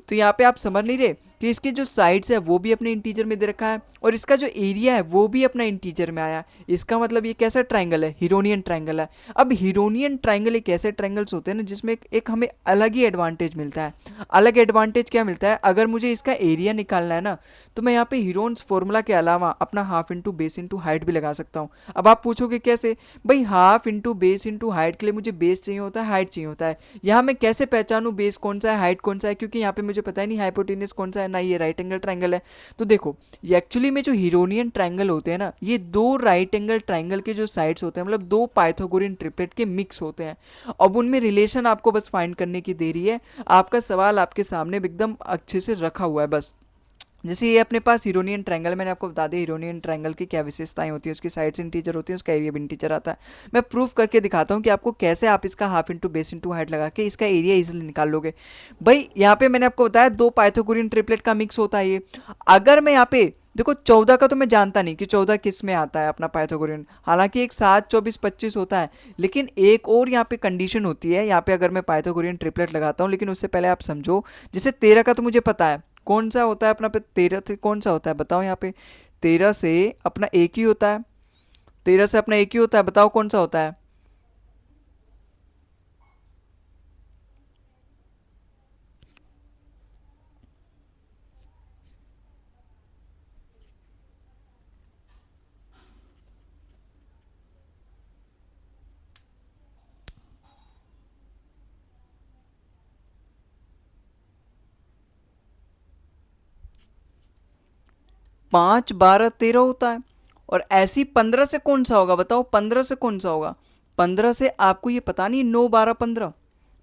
तो यहाँ पे आप समझ नहीं रहे कि इसके जो साइड्स है वो भी अपने इंटीजर में दे रखा है और इसका जो एरिया है वो भी अपना इंटीजर में आया। इसका मतलब ये कैसा ट्रायंगल है, हीरोनियन ट्रायंगल है। अब हीरोनियन ट्रायंगल एक ऐसे ट्रायंगल्स होते हैं ना जिसमें एक हमें अलग ही एडवांटेज मिलता है। अलग एडवांटेज क्या मिलता है, अगर मुझे इसका एरिया निकालना है ना तो मैं यहाँ पे हीरोन्स फॉर्मूला के अलावा अपना half into base into height भी लगा सकता हूँ। अब आप पूछोगे कैसे, भाई half into base into height के लिए मुझे बेस चाहिए होता है, हाइट चाहिए होता है। यहाँ मैं कैसे पहचानूँ बेस कौन सा है, हाइट कौन सा है, क्योंकि यहाँ पे मुझे पता ही नहीं हाइपोटेनस कौन सा है, ना ये राइट एंगल ट्रायंगल है। तो देखो ये एक्चुअली में जो हीरोनियन ट्रायंगल होते हैं ना, ये दो राइट एंगल ट्रायंगल के जो साइड्स होते हैं, मतलब दो पाइथागोरियन ट्रिपलेट के मिक्स होते हैं। अब उनमें रिलेशन आपको बस फाइंड करने की देरी है। आपका सवाल आपके सामने एकदम अच्छे से रखा हुआ है। बस जैसे ये अपने पास हीरोनियन ट्रायंगल, मैंने आपको बता दिया हीरोनियन ट्रायंगल की क्या विशेषताएं होती है, उसकी साइड्स इंटीजर होती है, उसका एरिया भी इंटीजर आता है। मैं प्रूफ करके दिखाता हूँ कि आपको कैसे आप इसका half into base into height लगा के इसका एरिया इजिली निकाल लोगे। भाई यहाँ पे मैंने आपको बताया दो पाइथागोरियन ट्रिपलेट का मिक्स होता है ये। अगर मैं यहाँ पे देखो 14 का तो मैं जानता नहीं कि 14 किस में आता है अपना पाइथागोरियन, हालांकि एक 7 24 25 होता है, लेकिन एक और यहाँ पे कंडीशन होती है यहाँ पे अगर मैं पाइथागोरियन ट्रिपलेट लगाता हूँ। लेकिन उससे पहले आप समझो, जैसे 13 का तो मुझे पता है कौन सा होता है अपना पे, 13 से कौन सा होता है बताओ यहाँ पे, 13 से अपना एक ही होता है, 13 से अपना एक ही होता है, बताओ कौन सा होता है। 5 12 13 होता है। और ऐसी 15 से कौन सा होगा बताओ, 15 से कौन सा होगा, 15 से आपको ये पता नहीं, 9 12 15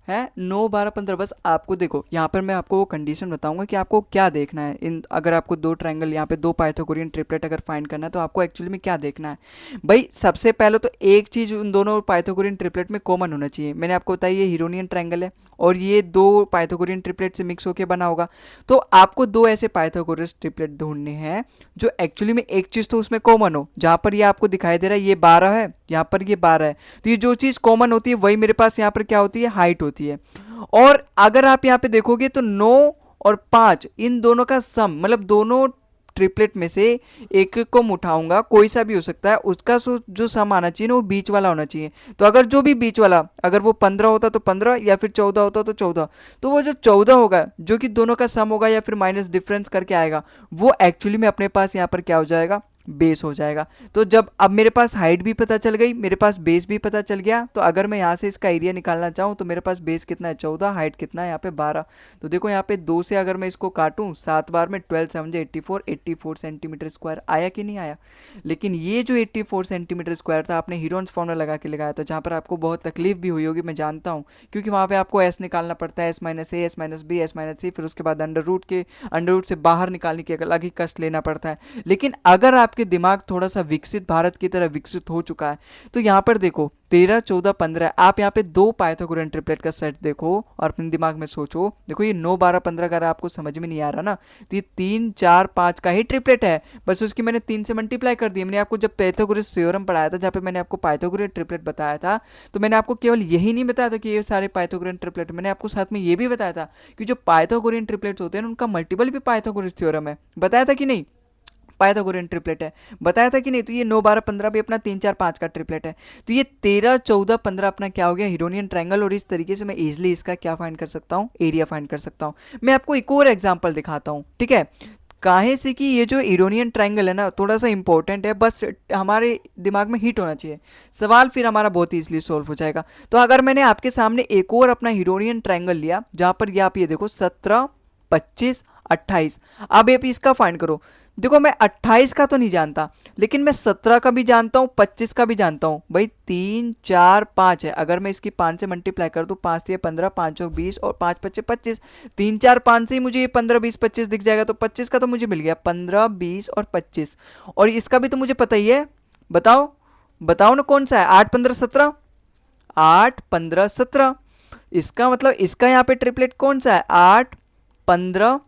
है, 9 12 15। बस आपको देखो यहाँ पर मैं आपको वो कंडीशन बताऊंगा कि आपको क्या देखना है इन, अगर आपको दो ट्रायंगल यहाँ पे दो पाइथागोरियन ट्रिपलेट अगर फाइंड करना है तो आपको एक्चुअली में क्या देखना है। भाई सबसे पहले तो एक चीज उन दोनों पाइथागोरियन ट्रिपलेट में कॉमन होना चाहिए। मैंने आपको बताया ये हीरोनियन ट्रायंगल है और ये दो पाइथागोरियन ट्रिपलेट से मिक्स होकर बना होगा। तो आपको दो ऐसे पाइथागोरस ट्रिपलेट ढूंढने हैं जो एक्चुअली में एक चीज तो उसमें कॉमन हो, जहां पर ये आपको दिखाई दे रहा है ये 12 है, यहाँ पर ये 12 है, तो ये जो चीज कॉमन होती है वही मेरे पास यहाँ पर क्या होती है, हाइट होती है। और अगर आप यहाँ पे देखोगे तो 9 और 5 इन दोनों का सम, मतलब दोनों ट्रिपलेट में से एक को मैं उठाऊंगा, कोई सा भी हो सकता है, उसका जो सम आना चाहिए ना वो बीच वाला होना चाहिए। तो अगर जो भी बीच वाला, अगर वो 15 होता तो 15 या फिर 14 होता तो 14, तो वो जो 14 होगा जो कि दोनों का सम होगा या फिर माइनस डिफरेंस करके आएगा, वो एक्चुअली में अपने पास यहाँ पर क्या हो जाएगा, बेस हो जाएगा। तो जब अब मेरे पास हाइट भी पता चल गई, मेरे पास बेस भी पता चल गया, तो अगर मैं यहाँ से इसका एरिया निकालना चाहूँ तो मेरे पास बेस कितना है 14, हाइट कितना है यहाँ पे 12। तो देखो यहाँ पे 2 से अगर मैं इसको काटूँ 7 बार में 12 7 84, 84 सेंटीमीटर स्क्वायर आया कि नहीं आया। लेकिन ये जो 84 सेंटीमीटर स्क्वायर था आपने हीरोन्स फॉर्मूला लगा के लगाया था, जहाँ पर आपको बहुत तकलीफ भी हुई होगी मैं जानता हूँ, क्योंकि वहाँ पे आपको एस निकालना पड़ता है, S minus A, S minus B, S minus C, फिर उसके बाद अंडर रूट से बाहर निकालने की अलग ही कष्ट लेना पड़ता है। लेकिन अगर आपके दिमाग थोड़ा सा विकसित भारत की तरह विकसित हो चुका है तो यहाँ पर देखो 13 14 15, आप यहाँ पे दो पाइथागोरियन ट्रिपलेट का सेट देखो और अपने दिमाग में सोचो, देखो ये 9 12 15 अगर आपको समझ में नहीं आ रहा ना, तो ये 3 4 5 का ही ट्रिपलेट है, बस उसकी मैंने 3 से मल्टीप्लाई कर दिया। मैंने आपको जब पाइथागोरस थ्योरम पढ़ाया था, जहाँ पे मैंने आपको पाइथागोरियन ट्रिपलेट बताया था, तो मैंने आपको केवल यही नहीं बताया था कि ये सारे पाइथागोरियन ट्रिपलेट, मैंने आपको साथ में ये भी बताया था कि जो पाइथागोरियन ट्रिपलेट्स होते हैं उनका मल्टीपल भी पाइथागोरस थ्योरम है, बताया था कि नहीं, पाइथागोरियन ट्रिपलेट है, बताया था कि नहीं। तो ये 9 12 15 भी अपना 3 4 5 का ट्रिपलेट है। तो ये 13 14 15 अपना क्या हो गया, हीरोनियन ट्रायंगल। और इस तरीके से मैं इजीली इसका क्या फाइंड कर सकता हूँ, एरिया फाइंड कर सकता हूँ। मैं आपको एक और एग्जांपल दिखाता हूँ, ठीक है। काहे से कि ये जो हीरोनियन ट्रायंगल है ना थोड़ा सा इंपॉर्टेंट है, बस हमारे दिमाग में हिट होना चाहिए, सवाल फिर हमारा बहुत ईजिली सॉल्व हो जाएगा। तो अगर मैंने आपके सामने एक और अपना हीरोनियन ट्रायंगल लिया, जहां पर ये आप ये देखो 17 25 28, अब आप इसका फाइंड करो। देखो मैं 28 का तो नहीं जानता, लेकिन मैं 17 का भी जानता हूँ, 25 का भी जानता हूँ। भाई 3 4 5 है, अगर मैं इसकी 5 से मल्टीप्लाई कर दूँ, 5 से 15, 5 20 और 5 5 25, 3 4 5 से ही मुझे ये 15 20 25 दिख जाएगा। तो 25 का तो मुझे मिल गया, 15 20 और 25। और इसका भी तो मुझे पता ही है, बताओ बताओ ना कौन सा है, 8 15 17, 8 15 17। इसका मतलब इसका यहाँ पे ट्रिपलेट कौन सा है, 8 15,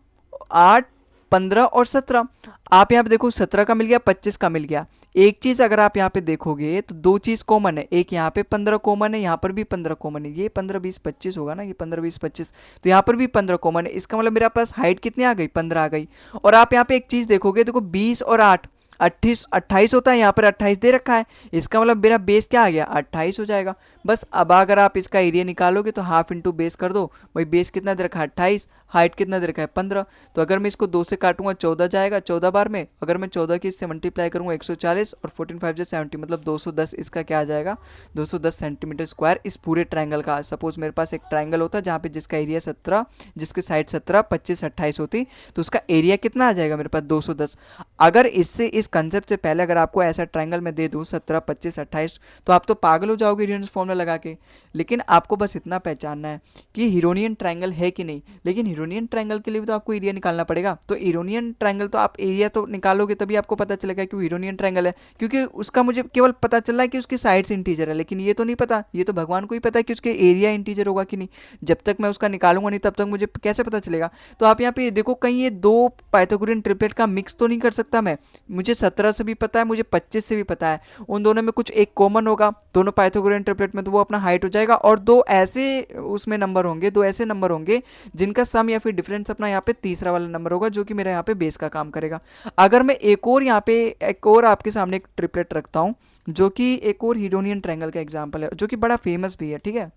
8 15 और 17। आप यहाँ पे देखो 17 का मिल गया, 25 का मिल गया। एक चीज अगर आप यहाँ पे देखोगे तो दो चीज कॉमन है, एक यहाँ पे 15 कॉमन है, यहाँ पर भी 15 कॉमन है, ये 15 20 25 होगा ना, ये 15 20 25, तो यहाँ पर भी 15 कॉमन है। इसका मतलब मेरे पास हाइट कितनी आ गई, 15 आ गई। और आप यहाँ पे एक चीज देखोगे, देखो 20 और 8 28 होता है, यहाँ पर 28 दे रखा है, इसका मतलब मेरा बेस क्या आ गया, 28 हो जाएगा। बस अब अगर आप इसका एरिया निकालोगे तो हाफ इंटू बेस कर दो, भाई बेस कितना दे रखा है 28, हाइट कितना दे रखा है 15। तो अगर मैं इसको 2 से काटूंगा 14 जाएगा, 14 बार में अगर मैं 14 की इससे मल्टीप्लाई करूंगा 140 और 14 5 70, मतलब 210 इसका क्या आ जाएगा, 210 सेंटीमीटर स्क्वायर इस पूरे ट्राइंगल का। सपोज मेरे पास एक ट्राइंगल होता जहाँ पे जिसका एरिया 17, जिसकी साइड 17 25 28 होती, तो उसका एरिया कितना आ जाएगा मेरे पास 210। अगर इससे इस इस कंसेप्ट से पहले अगर आपको ऐसा ट्रायंगल मैं दे दूँ 17, 25, 28, तो आप तो पागल हो जाओगे हीरोनियन फॉर्मूला लगा के। लेकिन आपको बस इतना पहचानना है कि हीरोनियन ट्रायंगल है कि नहीं। लेकिन हीरोनियन ट्रायंगल के लिए भी तो आपको एरिया निकालना पड़ेगा। तो हीरोनियन ट्रायंगल तो आप एरिया तो निकालोगे तभी आपको पता चलेगा कि वो हीरोनियन ट्रायंगल है, क्योंकि उसका मुझे केवल पता चल रहा है कि उसकी साइड्स इंटीजर है, लेकिन ये तो नहीं पता, ये तो भगवान को ही पता है कि उसके एरिया इंटीजर होगा कि नहीं। जब तक मैं उसका निकालूंगा नहीं तब तक मुझे कैसे पता चलेगा। तो आप यहाँ पे देखो कहीं ये दो पाइथागोरियन ट्रिपलेट का मिक्स तो नहीं कर सकता मैं। मुझे 17 से भी पता है, मुझे 25 से भी पता है, उन दोनों में कुछ एक कॉमन होगा दोनों पाइथागोरियन ट्रिपलेट में, तो वो अपना हाइट हो जाएगा। और दो ऐसे उसमें नंबर होंगे, दो ऐसे नंबर होंगे जिनका सम या फिर डिफरेंस अपना यहाँ पे तीसरा वाला नंबर होगा, जो कि मेरा यहाँ पे बेस का काम करेगा। अगर मैं एक और यहाँ पे एक और आपके सामने एक ट्रिपलेट रखता हूँ, जो कि एक और हीरोनियन ट्रायंगल का एग्जांपल है, जो कि बड़ा फेमस भी है, ठीक है।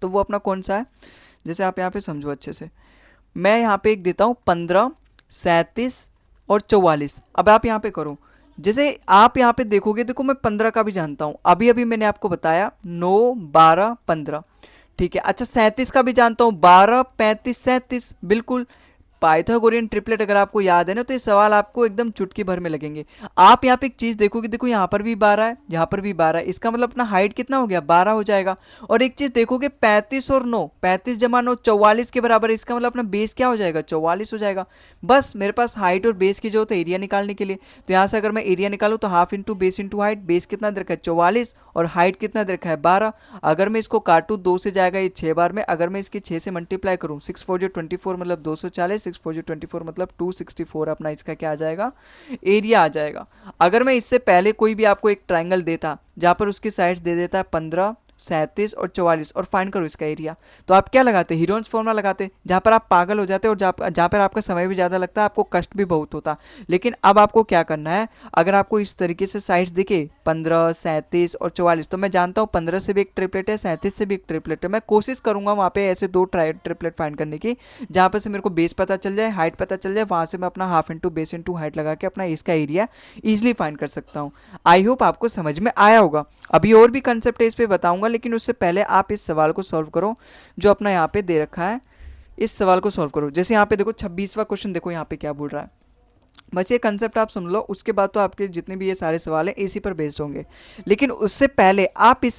तो वो अपना कौन सा है, जैसे आप यहाँ पे समझो अच्छे से। मैं यहाँ पे एक देता हूँ 15, 37 और 44। अब आप यहाँ पे करो, जैसे आप यहाँ पे देखोगे, देखो मैं 15 का भी जानता हूँ, अभी अभी मैंने आपको बताया 9, 12, 15, ठीक है। अच्छा 37 का भी जानता हूँ, 12, 35, 37, बिल्कुल। पाइथागोरियन ट्रिपलेट अगर आपको याद है ना, तो ये सवाल आपको एकदम चुटकी भर में लगेंगे। आप यहाँ पे एक चीज देखोगे, देखो यहाँ पर भी 12 है, यहाँ पर भी 12 है, इसका मतलब अपना हाइट कितना हो गया, 12 हो जाएगा। और एक चीज देखोगे 35 और 9, 35 जमा 9 44 के बराबर है, इसका मतलब अपना बेस क्या हो जाएगा, 44 हो जाएगा। बस मेरे पास हाइट और बेस की जरूरत है एरिया निकालने के लिए। तो यहाँ से अगर मैं एरिया निकालूँ तो half into base into height, base कितना दे रखा है 44 और हाइट कितना दे रखा है 12। अगर मैं इसको काटूँ 2 से जाएगा ये 6 बार में, अगर मैं इसकी 6 से मल्टीप्लाई करूँ 6 4 24 मतलब 240, 6 4 24 मतलब 264, अपना इसका क्या आ जाएगा, एरिया आ जाएगा। अगर मैं इससे पहले कोई भी आपको एक ट्रायंगल देता जहां पर उसकी साइड्स दे देता है 15, 37 और 44 और फाइंड करो इसका एरिया, तो आप क्या लगाते, हीरोन्स फॉर्मूला लगाते, जहां पर आप पागल हो जाते और जहां पर आपका समय भी ज़्यादा लगता है, आपको कष्ट भी बहुत होता। लेकिन अब आपको क्या करना है, अगर आपको इस तरीके से साइड्स दिखे 15, 37 और 44, तो मैं जानता हूँ 15 से भी एक ट्रिपलेट है, 37 से भी एक ट्रिपलेट है। मैं कोशिश करूंगा वहाँ पे ऐसे दो ट्रिपलेट फाइंड करने की, जहाँ पर से मेरे को बेस पता चल जाए, हाइट पता चल जाए, वहाँ से मैं अपना half into base into height लगा के अपना इसका एरिया ईजिली फाइंड कर सकता हूँ। आई होप आपको समझ में आया होगा। अभी और भी कंसेप्ट है इस पे बताऊंगा, लेकिन उससे पहले आप इस सवाल को सॉल्व करो जो अपना यहाँ पे दे रखा है। इस सवाल को सॉल्व करो, जैसे यहाँ पे देखो 26वां क्वेश्चन, देखो यहाँ पे क्या बोल रहा है। बस ये कंसेप्ट आप सुन लो, उसके बाद तो आपके जितने भी ये सारे सवाल हैं इसी पर बेस्ड होंगे। लेकिन उससे पहले आप इस